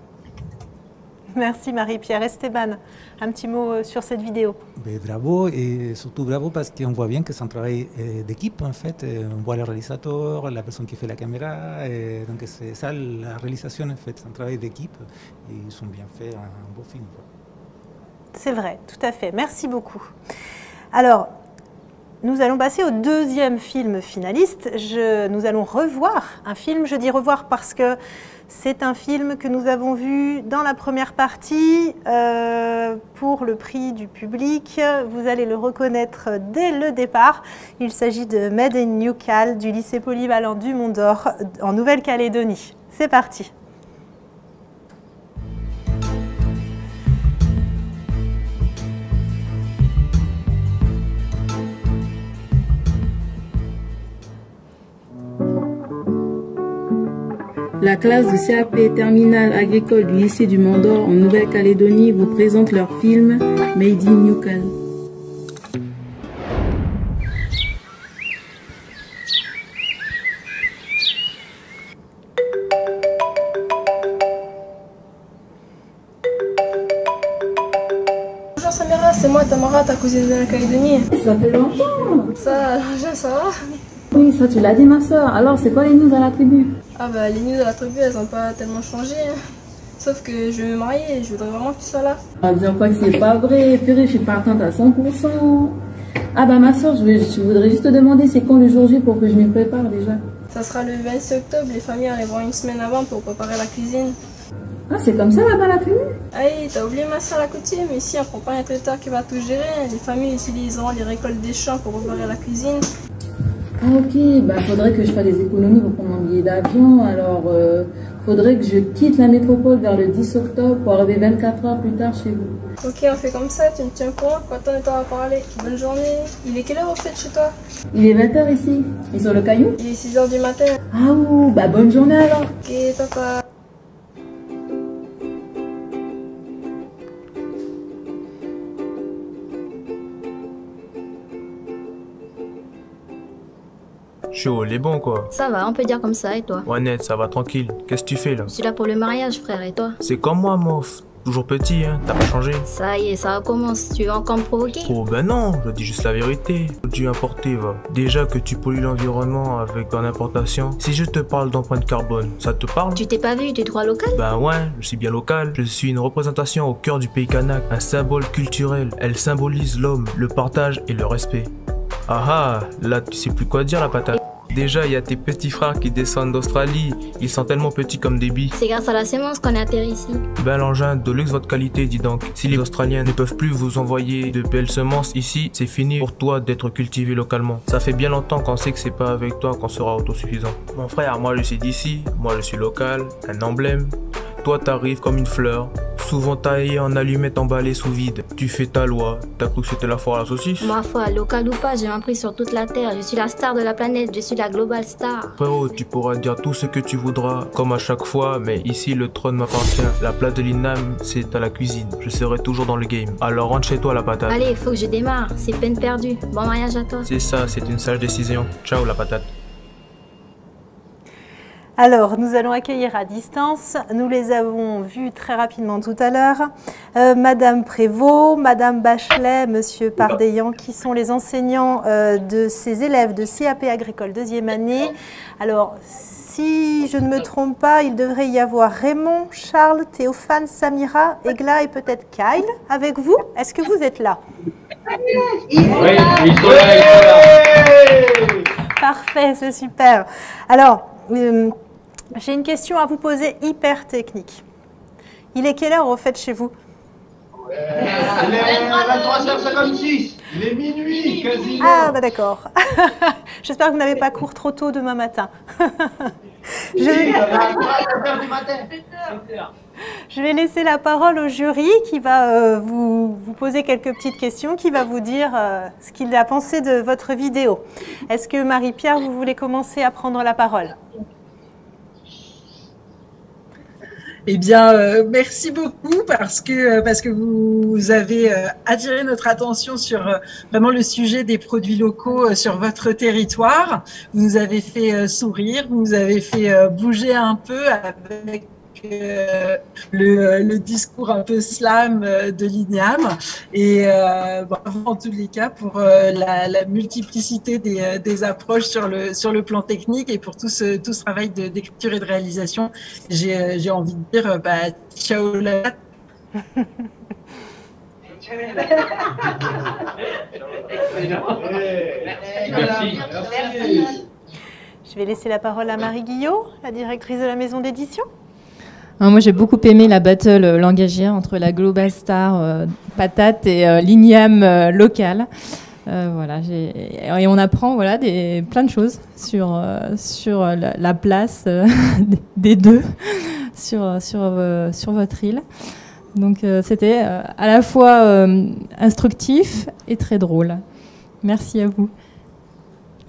Merci Marie-Pierre. Esteban, un petit mot sur cette vidéo. Bravo, et surtout bravo parce qu'on voit bien que c'est un travail d'équipe en fait. On voit le réalisateur, la personne qui fait la caméra, et donc c'est ça la réalisation en fait, c'est un travail d'équipe et ils ont bien fait un beau film. C'est vrai, tout à fait. Merci beaucoup. Alors, nous allons passer au deuxième film finaliste. Nous allons revoir un film, je dis revoir parce que c'est un film que nous avons vu dans la première partie pour le prix du public. Vous allez le reconnaître dès le départ. Il s'agit de Made in Newcal du lycée polyvalent du Mont d'Or en Nouvelle-Calédonie. C'est parti. La classe de CAP terminale agricole du lycée du Mont d'Or en Nouvelle-Calédonie vous présente leur film Made in Newcal. Bonjour Samira, c'est moi Tamara, ta cousine de la Calédonie. Ça fait longtemps. Ça va? Oui, ça tu l'as dit ma soeur. Alors c'est quoi les news à la tribu? Ah bah les news de la tribu elles ont pas tellement changé. Sauf que je vais me marier et je voudrais vraiment que tu sois là. Ah bien quoi que c'est pas vrai, purée je suis partante à 100%. Ah bah ma soeur, je voudrais juste te demander c'est quand le jour J pour que je m'y prépare déjà. Ça sera le 26 octobre, les familles arriveront une semaine avant pour préparer la cuisine. Ah c'est comme ça là-bas la tribu? Ah oui, t'as oublié ma soeur la coutume, mais ici on prend pas un traiteur qui va tout gérer. Les familles utiliseront les récoltes des champs pour préparer la cuisine. Ah ok, bah faudrait que je fasse des économies pour prendre mon billet d'avion, alors faudrait que je quitte la métropole vers le 10 octobre pour arriver 24 heures plus tard chez vous. Ok, on fait comme ça, tu me tiens au courant quand on est à parler. Bonne journée. Il est quelle heure au fait chez toi? Il est 20h ici. Et sur le caillou? Il est 6h du matin. Ah ouh, bah bonne journée alors. Ok, papa. Chaud, les bons quoi. Ça va, on peut dire comme ça, et toi? Ouais, net, ça va tranquille. Qu'est-ce que tu fais là? Je suis là pour le mariage, frère, et toi? C'est comme moi, mof. Toujours petit, hein, t'as pas changé. Ça y est, ça recommence. Tu veux encore me provoquer? Oh ben non, je dis juste la vérité. Produit importé, va. Déjà que tu pollues l'environnement avec ton importation. Si je te parle d'empreinte carbone, ça te parle? Tu t'es pas vu du droit local? Ben ouais, je suis bien local. Je suis une représentation au cœur du pays kanak. Un symbole culturel. Elle symbolise l'homme, le partage et le respect. Ah ah, là tu sais plus quoi dire la patate. Déjà, il y a tes petits frères qui descendent d'Australie. Ils sont tellement petits comme des billes. C'est grâce à la sémence qu'on est atterri ici. Ben l'engin, de luxe votre qualité, dis donc. Si les Australiens ne peuvent plus vous envoyer de belles semences ici, c'est fini pour toi d'être cultivé localement. Ça fait bien longtemps qu'on sait que c'est pas avec toi qu'on sera autosuffisant. Mon frère, moi je suis d'ici, moi je suis local, un emblème. Toi t'arrives comme une fleur, souvent taillée en allumette emballée sous vide. Tu fais ta loi, t'as cru que c'était la foire à la saucisse? Ma foi, local ou pas, j'ai un prix sur toute la terre. Je suis la star de la planète, je suis la global star. Frérot, tu pourras dire tout ce que tu voudras, comme à chaque fois, mais ici le trône m'appartient. La place de l'INAM, c'est à la cuisine. Je serai toujours dans le game. Alors rentre chez toi la patate. Allez, faut que je démarre, c'est peine perdue. Bon mariage à toi. C'est ça, c'est une sage décision. Ciao la patate. Alors, nous allons accueillir à distance, nous les avons vus très rapidement tout à l'heure, Madame Prévost, Madame Bachelet, Monsieur Pardeillan, qui sont les enseignants de ces élèves de CAP agricole 2e année. Alors, si je ne me trompe pas, il devrait y avoir Raymond, Charles, Théophane, Samira, Egla et peut-être Kyle avec vous. Est-ce que vous êtes là? Oui, ils sont là. Parfait, c'est super. Alors, j'ai une question à vous poser hyper technique. Il est quelle heure au fait chez vous? Il est 23h56. Il est minuit, quasiment. Ah, bah d'accord. J'espère que vous n'avez pas cours trop tôt demain matin. Je vais laisser la parole au jury qui va vous poser quelques petites questions, qui va vous dire ce qu'il a pensé de votre vidéo. Est-ce que Marie-Pierre, vous voulez commencer à prendre la parole? Eh bien, merci beaucoup parce que vous avez attiré notre attention sur vraiment le sujet des produits locaux sur votre territoire. Vous nous avez fait sourire, vous nous avez fait bouger un peu avec le discours un peu slam de l'INAM et bravo en tous les cas pour la multiplicité des approches sur le plan technique et pour tout ce travail d'écriture et de réalisation. J'ai envie de dire ciao la Merci. Je vais laisser la parole à Marie Guillot, la directrice de la maison d'édition. Moi, j'ai beaucoup aimé la battle langagière entre la Global Star patate et l'INIAM locale. Voilà, et on apprend plein de choses sur la place des deux sur votre île. Donc, c'était à la fois instructif et très drôle. Merci à vous.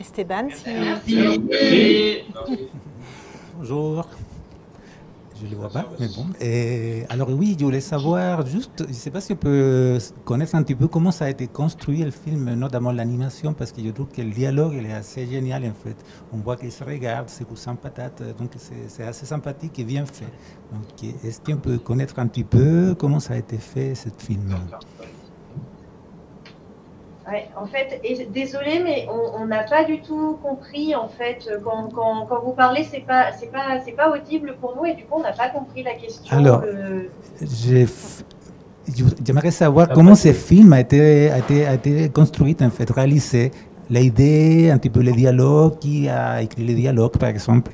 Esteban, Bonjour. Je ne le vois pas, mais bon. Alors oui, je voulais savoir juste, je ne sais pas si on peut connaître un petit peu comment ça a été construit le film, notamment l'animation, parce que je trouve que le dialogue il est assez génial en fait. On voit qu'ils se regardent, c'est cousin patate, donc c'est assez sympathique et bien fait. Donc est-ce qu'on peut connaître un petit peu comment ça a été fait, ce film? Ouais, en fait, désolé, mais on n'a pas du tout compris en fait quand vous parlez, c'est pas audible pour nous et du coup on n'a pas compris la question. Alors, j'aimerais savoir comment ce film a été construit en fait, réalisé, l'idée, un petit peu les dialogues, qui a écrit les dialogues par exemple.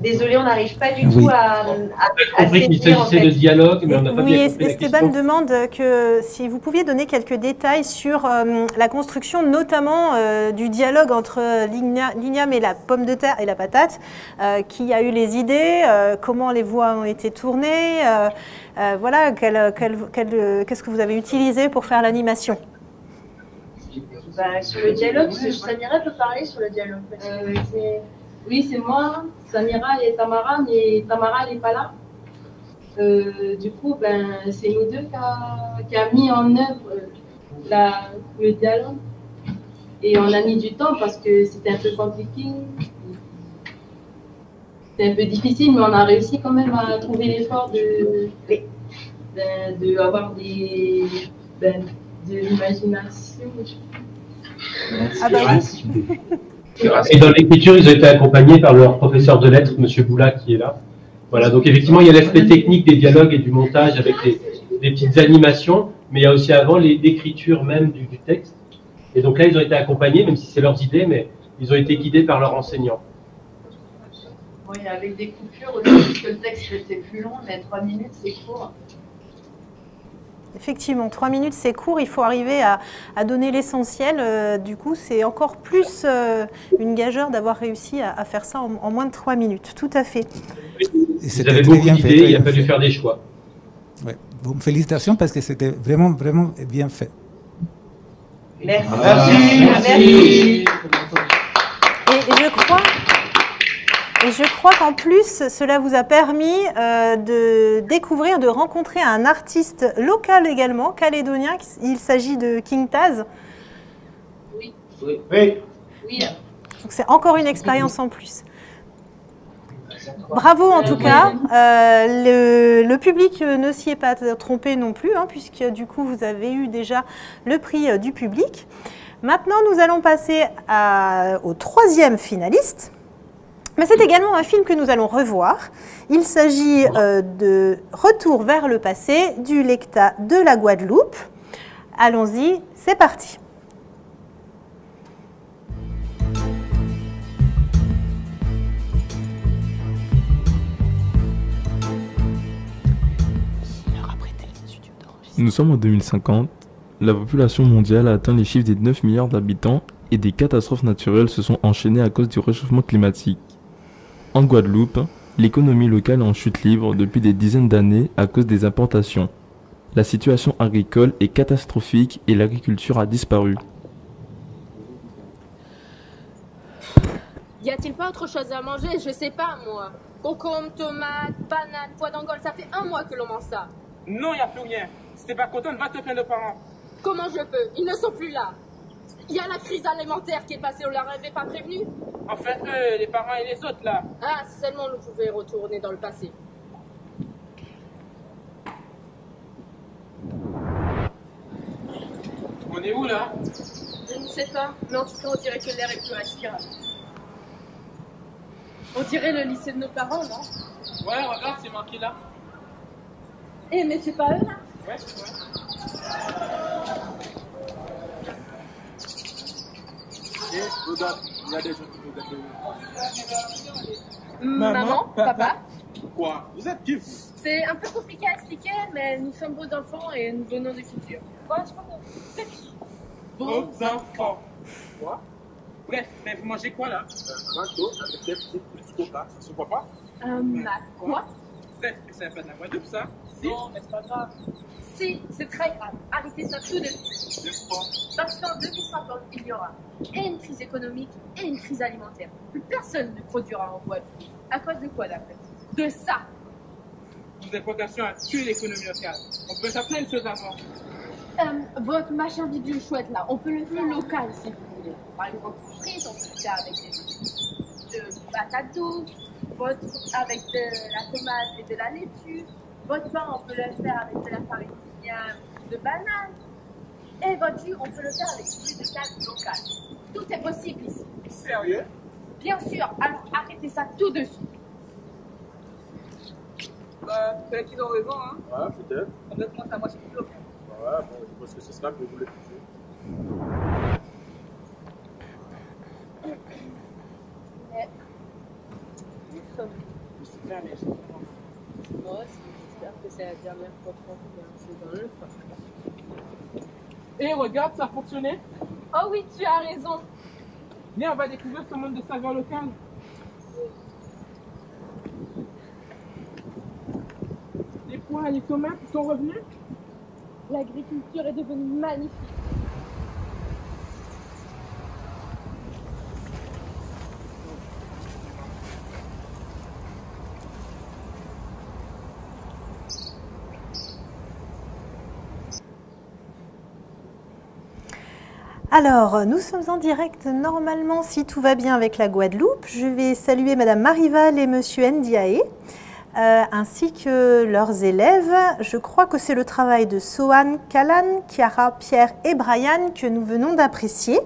désolé, on n'arrive pas du tout à compris qu'il s'agissait de dialogue, mais on n'a pas bien compris la Esteban question. demande que si vous pouviez donner quelques détails sur la construction, notamment du dialogue entre l'igname et la pomme de terre et la patate, qui a eu les idées, comment les voix ont été tournées, voilà, qu'est-ce que vous avez utilisé pour faire l'animation? Sur le dialogue, Samira peut parler sur le dialogue. Oui, c'est moi, Samira et Tamara, mais Tamara elle n'est pas là. Du coup, c'est nous deux qui a mis en œuvre le dialogue. Et on a mis du temps parce que c'était un peu compliqué. C'était un peu difficile, mais on a réussi quand même à trouver l'effort de avoir de l'imagination. Ah bah oui. Et dans l'écriture, ils ont été accompagnés par leur professeur de lettres, M. Boula, qui est là. Voilà, donc effectivement, il y a l'aspect technique des dialogues et du montage avec des petites animations, mais il y a aussi avant l'écriture même du texte. Et donc là, ils ont été accompagnés, même si c'est leurs idées, mais ils ont été guidés par leur enseignant. Oui, avec des coupures aussi, parce que le texte était plus long, mais 3 minutes, c'est court. Effectivement, 3 minutes c'est court, il faut arriver à donner l'essentiel. Du coup, c'est encore plus une gageure d'avoir réussi à faire ça en moins de 3 minutes. Tout à fait. Vous avez beaucoup d'idées, il a fallu faire des choix. Ouais. Bon, félicitations parce que c'était vraiment, vraiment bien fait. Merci. Merci. Et je crois qu'en plus, cela vous a permis de découvrir, de rencontrer un artiste local également, calédonien. Il s'agit de King Taz. Oui. Donc c'est encore une expérience en plus. Bravo en tout cas. Le public ne s'y est pas trompé non plus, hein, puisque du coup vous avez eu déjà le prix du public. Maintenant, nous allons passer au 3e finaliste. Mais c'est également un film que nous allons revoir. Il s'agit de Retour vers le passé du Lecta de la Guadeloupe. Allons-y, c'est parti. Nous sommes en 2050. La population mondiale a atteint les chiffres des 9 milliards d'habitants et des catastrophes naturelles se sont enchaînées à cause du réchauffement climatique. En Guadeloupe, l'économie locale est en chute libre depuis des dizaines d'années à cause des importations. La situation agricole est catastrophique et l'agriculture a disparu. Y a-t-il pas autre chose à manger? Je sais pas, moi. Concombre, tomates, bananes, pois d'Angole, ça fait 1 mois que l'on mange ça. Non, y a plus rien. Si t'es pas content, va te plaindre de parents. Comment je peux? Ils ne sont plus là. Il y a la crise alimentaire qui est passée, on ne leur avait pas prévenu. En fait, eux, les parents et les autres, là. Ah, seulement nous pouvions retourner dans le passé. On est où, là? Je ne sais pas, mais en tout cas, on dirait que l'air est plus respirable. On dirait le lycée de nos parents, non? Ouais, regarde, c'est marqué là. Eh, mais c'est pas eux, là? Ouais, c'est vrai. Et regarde, il y a des gens qui nous regardent. Maman, papa. Quoi? Vous êtes qui, vous? C'est un peu compliqué à expliquer, mais nous sommes vos enfants et nous venons du futur. Ouais, je sais pas quoi. C'est qui? Vos enfants. Quoi? Bref, mais vous mangez quoi, là? Un McDo avec des petits coca, ça se voit pas? Un quoi? Bref, c'est un peu de la Guadeloupe, ça? Si. Non, mais c'est pas grave. Si, c'est très grave. Arrêtez ça tout de suite. Parce qu'en 2050, il y aura et une crise économique et une crise alimentaire. Plus personne ne produira en Guadeloupe. À cause de quoi, d'après? De ça. Vos importations ont tué l'économie locale. On peut faire plein de choses avant. Votre machin bidule chouette, là, on peut le faire local, si vous voulez. Par exemple, frites, on peut le faire avec de patates douces. Avec de la tomate et de la laitue. Votre pain, on peut le faire avec de la farine de banane. Et votre jus, on peut le faire avec du jus de canne local. Tout est possible ici. Sérieux? Bien sûr, alors arrêtez ça tout de suite. Peut-être qu'ils ont raison, hein? Ouais, peut-être. Honnêtement, c'est à moitié plus. Ouais, bon, je pense que c'est cela que vous voulez toucher. ça. J'espère que c'est la dernière fois qu'on c'est dans le parc. Et regarde, ça a fonctionné. Oh oui, tu as raison. Viens, on va découvrir ce monde de saveurs locales. Les pois et les tomates sont revenus. L'agriculture est devenue magnifique. Alors, nous sommes en direct normalement, si tout va bien avec la Guadeloupe. Je vais saluer Madame Marival et Monsieur Ndiaye, ainsi que leurs élèves. Je crois que c'est le travail de Sohan, Kalan, Chiara, Pierre et Brian que nous venons d'apprécier.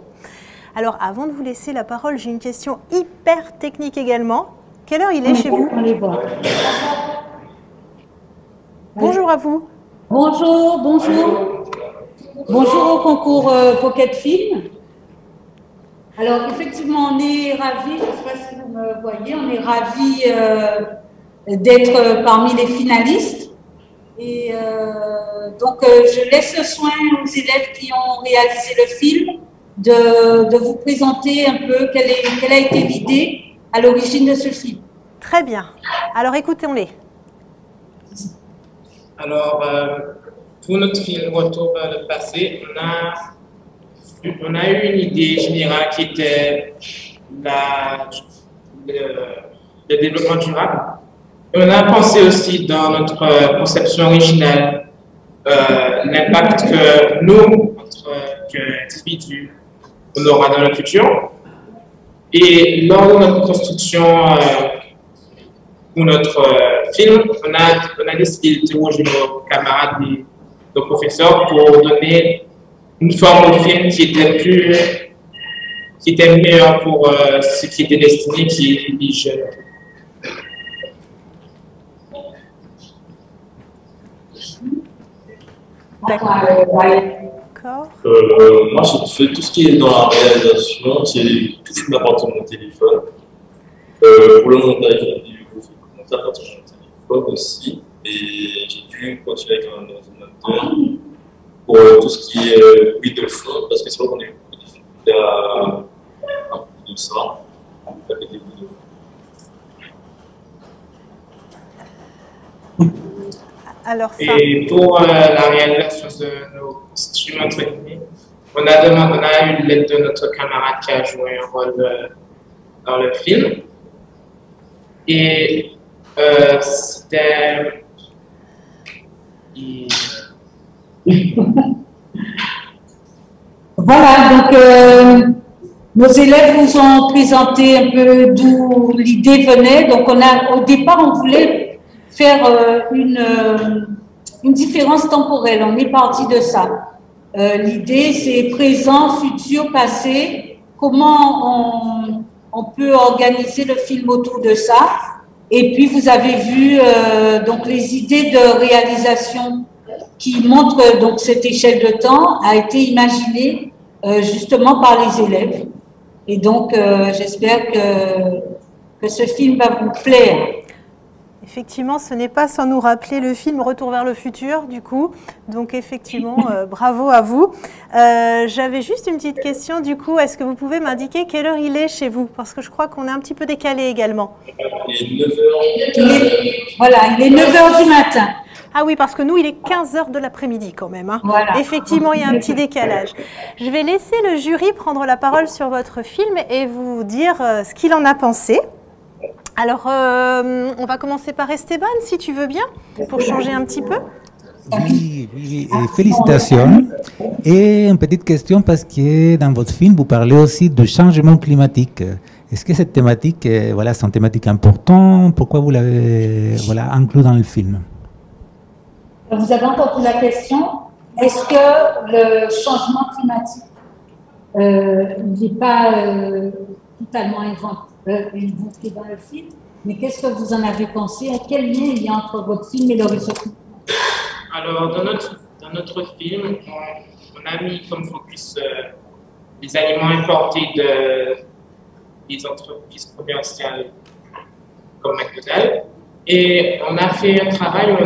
Alors, avant de vous laisser la parole, j'ai une question hyper technique également. Quelle heure il est chez vous? Bonjour à vous. Bonjour, bonjour. Bonjour au concours Pocket Film. Alors effectivement, on est ravis, je ne sais pas si vous me voyez, on est ravis d'être parmi les finalistes. Et donc je laisse le soin aux élèves qui ont réalisé le film de vous présenter un peu quelle a été l'idée à l'origine de ce film. Très bien. Alors écoutons-les. Alors, pour notre film Retour vers le passé, on a eu une idée générale qui était le développement durable. Et on a pensé aussi dans notre conception originale l'impact que nous, en tant qu'individus, on aura dans le futur. Et lors de notre construction pour notre film, on a décidé d'interroger nos camarades et nos professeurs pour donner une forme au film qui était meilleure pour ce qui était destiné, qui est les jeunes. D'accord. Moi, je fais tout ce qui est dans la réalisation, c'est tout ce qui m'apporte mon téléphone. Pour le montage vidéo, j'ai commencé à partir de mon téléphone aussi, et j'ai dû continuer avec un ordinateur pour tout ce qui est bruit de fond, parce que c'est vrai qu'on a eu beaucoup de difficultés à de ça, avec des bruits de fond. Alors, ça... Et pour la réalisation de nos instruments techniques, on a eu l'aide de notre camarade qui a joué un rôle dans le film. Et c'était... Voilà, donc nos élèves vous ont présenté un peu d'où l'idée venait. Donc au départ, on voulait faire une différence temporelle. On est parti de ça. L'idée, c'est présent, futur, passé. Comment on peut organiser le film autour de ça. Et puis, vous avez vu donc les idées de réalisation qui montrent donc cette échelle de temps a été imaginée justement par les élèves. Et donc, j'espère que ce film va vous plaire. Effectivement, ce n'est pas sans nous rappeler le film Retour vers le futur, du coup. Donc, effectivement, bravo à vous. J'avais juste une petite question, du coup. Est-ce que vous pouvez m'indiquer quelle heure il est chez vous? Parce que je crois qu'on est un petit peu décalé également. Il est 9h. Voilà, il est 9h du matin. Ah oui, parce que nous, il est 15h de l'après-midi quand même. Hein. Voilà. Effectivement, il y a un petit décalage. Je vais laisser le jury prendre la parole sur votre film et vous dire ce qu'il en a pensé. Alors, on va commencer par Esteban, si tu veux bien, pour changer un petit peu. Oui, félicitations. Et une petite question, parce que dans votre film, vous parlez aussi de changement climatique. Est-ce que cette thématique, voilà, c'est une thématique importante? Pourquoi vous l'avez inclus dans le film? Vous avez entendu la question. Est-ce que le changement climatique n'est pas totalement inventé dans le film? Mais qu'est-ce que vous en avez pensé? Quel lien il y a entre votre film et le réchauffement? Alors, dans notre film, on a mis comme focus les aliments importés des entreprises commerciales comme McDonald's. Et on a fait un travail où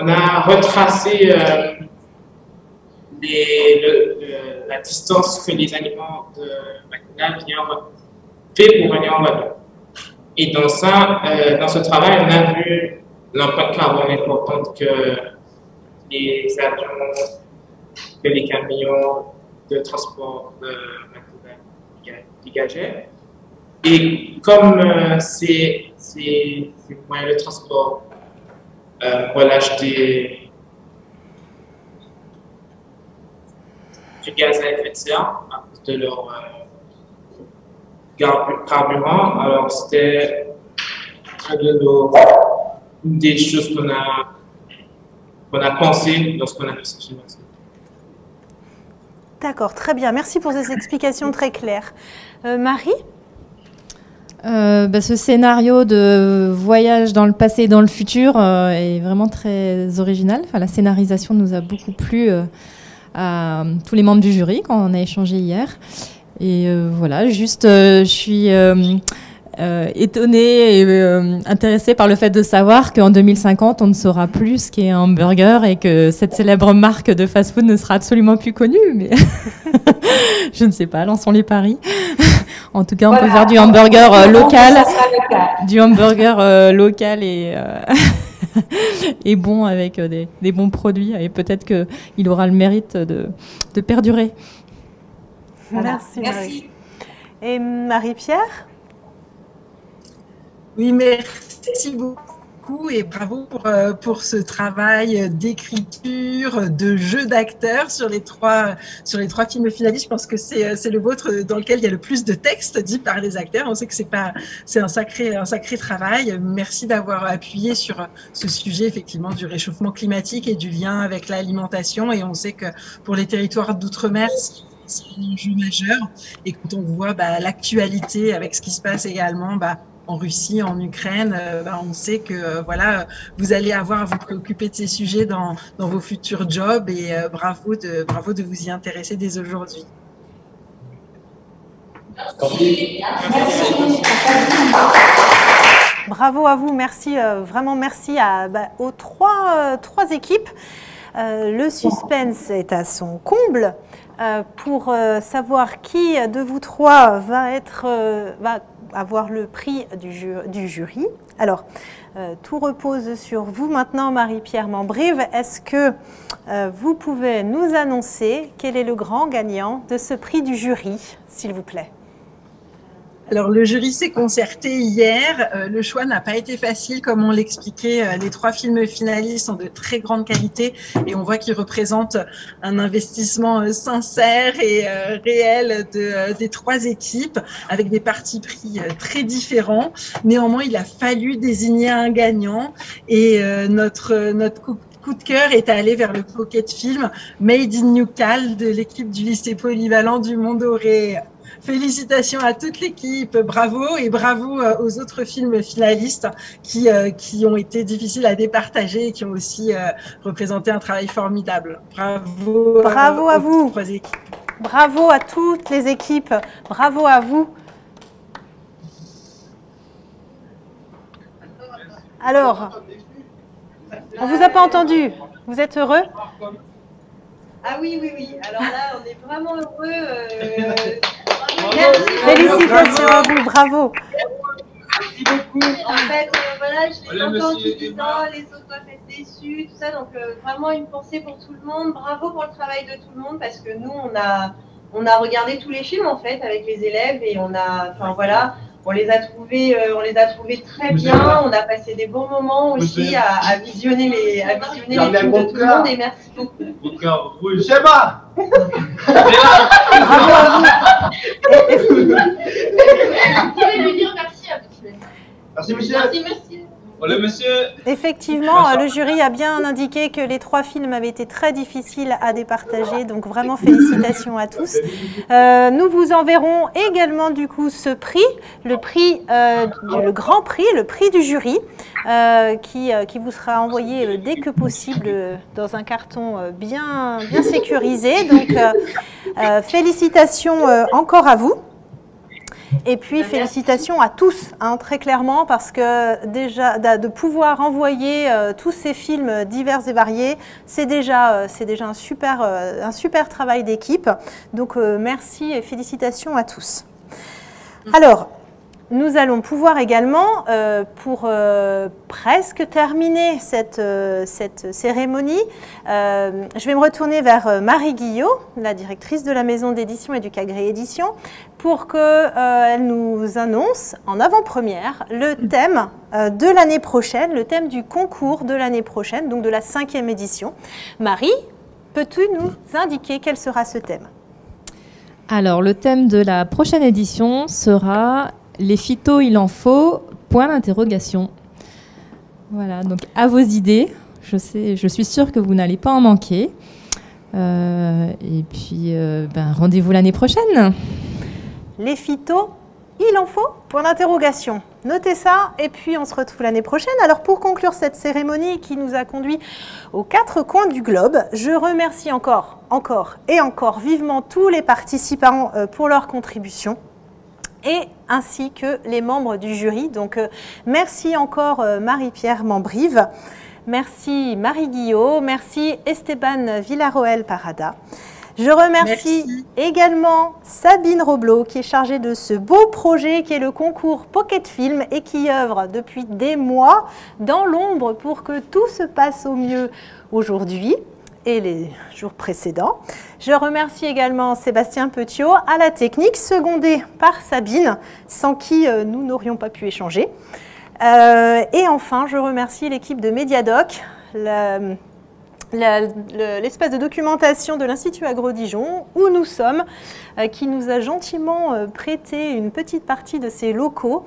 on a retracé la distance que les aliments de McDonald's fait pour venir en Guadeloupe. Et dans ce travail, on a vu l'impact carbone important que les avions, que les camions de transport de McDonald's dégageaient. Et comme ces moyens de transport relâchent du gaz à effet de serre à cause de leur carburant, alors c'était une des choses qu'on a pensé lorsqu'on a fait ce film. D'accord, très bien. Merci pour ces explications très claires. Marie ? Ce scénario de voyage dans le passé et dans le futur est vraiment très original. Enfin, la scénarisation nous a beaucoup plu à tous les membres du jury quand on a échangé hier. Et voilà, juste je suis étonnée et intéressée par le fait de savoir qu'en 2050, on ne saura plus ce qu'est un hamburger et que cette célèbre marque de fast-food ne sera absolument plus connue. Mais je ne sais pas, lançons les paris. En tout cas, on peut faire du hamburger local, local et bon avec des bons produits. Et peut-être qu'il aura le mérite de perdurer. Voilà. Merci. Et Marie-Pierre ? Oui, merci beaucoup et bravo pour ce travail d'écriture, de jeu d'acteurs sur les trois films finalistes. Je pense que c'est le vôtre dans lequel il y a le plus de textes dit par les acteurs. On sait que c'est un sacré travail. Merci d'avoir appuyé sur ce sujet effectivement du réchauffement climatique et du lien avec l'alimentation. Et on sait que pour les territoires d'outre-mer, c'est un enjeu majeur. Et quand on voit l'actualité avec ce qui se passe également en Russie, en Ukraine, on sait que vous allez avoir à vous préoccuper de ces sujets dans vos futurs jobs et bravo de vous y intéresser dès aujourd'hui. Bravo à vous, merci, vraiment merci aux trois équipes. Le suspense est à son comble pour savoir qui de vous trois va avoir le prix du jury. Alors, tout repose sur vous maintenant, Marie-Pierre Mambrive. Est-ce que vous pouvez nous annoncer quel est le grand gagnant de ce prix du jury, s'il vous plaît ? Alors, le jury s'est concerté hier. Le choix n'a pas été facile, comme on l'expliquait. Les trois films finalistes sont de très grande qualité et on voit qu'ils représentent un investissement sincère et réel des trois équipes avec des partis pris très différents. Néanmoins, il a fallu désigner un gagnant et notre coup de cœur est allé vers le Pocket Film Made in Newcal de l'équipe du lycée polyvalent du Mont-Doré. Félicitations à toute l'équipe, bravo et bravo aux autres films finalistes qui ont été difficiles à départager et qui ont aussi représenté un travail formidable. Bravo à vous. Bravo à toutes les équipes. Bravo à vous. Alors, on vous a pas entendu. Vous êtes heureux ? Ah oui. Alors là, on est vraiment heureux. Félicitations à vous, bravo. Merci beaucoup. En fait, j'ai entendu dire les autres doivent être déçus, tout ça. Donc, vraiment une pensée pour tout le monde. Bravo pour le travail de tout le monde parce que nous, on a regardé tous les films en fait avec les élèves et on les a trouvés très bien. On a passé des bons moments aussi à visionner les films de tout le monde et merci beaucoup. Bravo à vous. Vous pouvez lui dire merci à vous. Merci, monsieur. Merci. Voilà, monsieur. Effectivement, le jury a bien indiqué que les trois films avaient été très difficiles à départager, donc vraiment félicitations à tous. Nous vous enverrons également du coup ce prix, le grand prix, le prix du jury, qui vous sera envoyé dès que possible dans un carton bien sécurisé. Donc félicitations encore à vous. Et puis félicitations à tous, hein, très clairement, parce que déjà de pouvoir envoyer tous ces films divers et variés, c'est déjà un super travail d'équipe. Donc merci et félicitations à tous. Alors, nous allons pouvoir également, pour presque terminer cette cérémonie, je vais me retourner vers Marie Guillot, la directrice de la maison d'édition et du Cagré Édition, pour qu'elle nous annonce en avant-première le thème de l'année prochaine, le thème du concours de l'année prochaine, donc de la 5e édition. Marie, peux-tu nous indiquer quel sera ce thème? Alors, le thème de la prochaine édition sera « Les phytos, il en faut, point d'interrogation ». Voilà, donc à vos idées. Je suis sûre que vous n'allez pas en manquer. Et puis, rendez-vous l'année prochaine. Les phytos, il en faut, point d'interrogation. Notez ça et puis on se retrouve l'année prochaine. Alors pour conclure cette cérémonie qui nous a conduits aux 4 coins du globe, je remercie encore vivement tous les participants pour leur contribution et ainsi que les membres du jury. Donc merci encore Marie-Pierre Mambrive, merci Marie Guillot, merci Esteban Villarroel Parada. Je remercie également Sabine Roblot qui est chargée de ce beau projet qui est le concours Pocket Film et qui œuvre depuis des mois dans l'ombre pour que tout se passe au mieux aujourd'hui et les jours précédents. Je remercie également Sébastien Petiot à la technique, secondé par Sabine, sans qui nous n'aurions pas pu échanger. Et enfin, je remercie l'équipe de Mediadoc, l'espace de documentation de l'Institut Agro-Dijon, où nous sommes, qui nous a gentiment prêté une petite partie de ses locaux.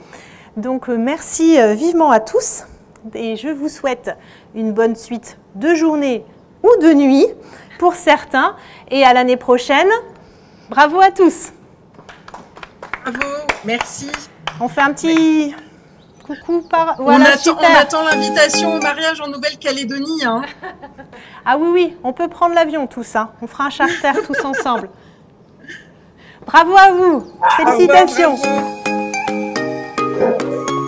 Donc merci vivement à tous et je vous souhaite une bonne suite de journée ou de nuit pour certains et à l'année prochaine. Bravo à tous. Bravo, merci. On fait un petit coucou par... Voilà, on attend l'invitation au mariage en Nouvelle-Calédonie. Hein. Ah oui, on peut prendre l'avion tous. Hein. On fera un charter tous ensemble. Bravo à vous. Félicitations. Au revoir, bravo.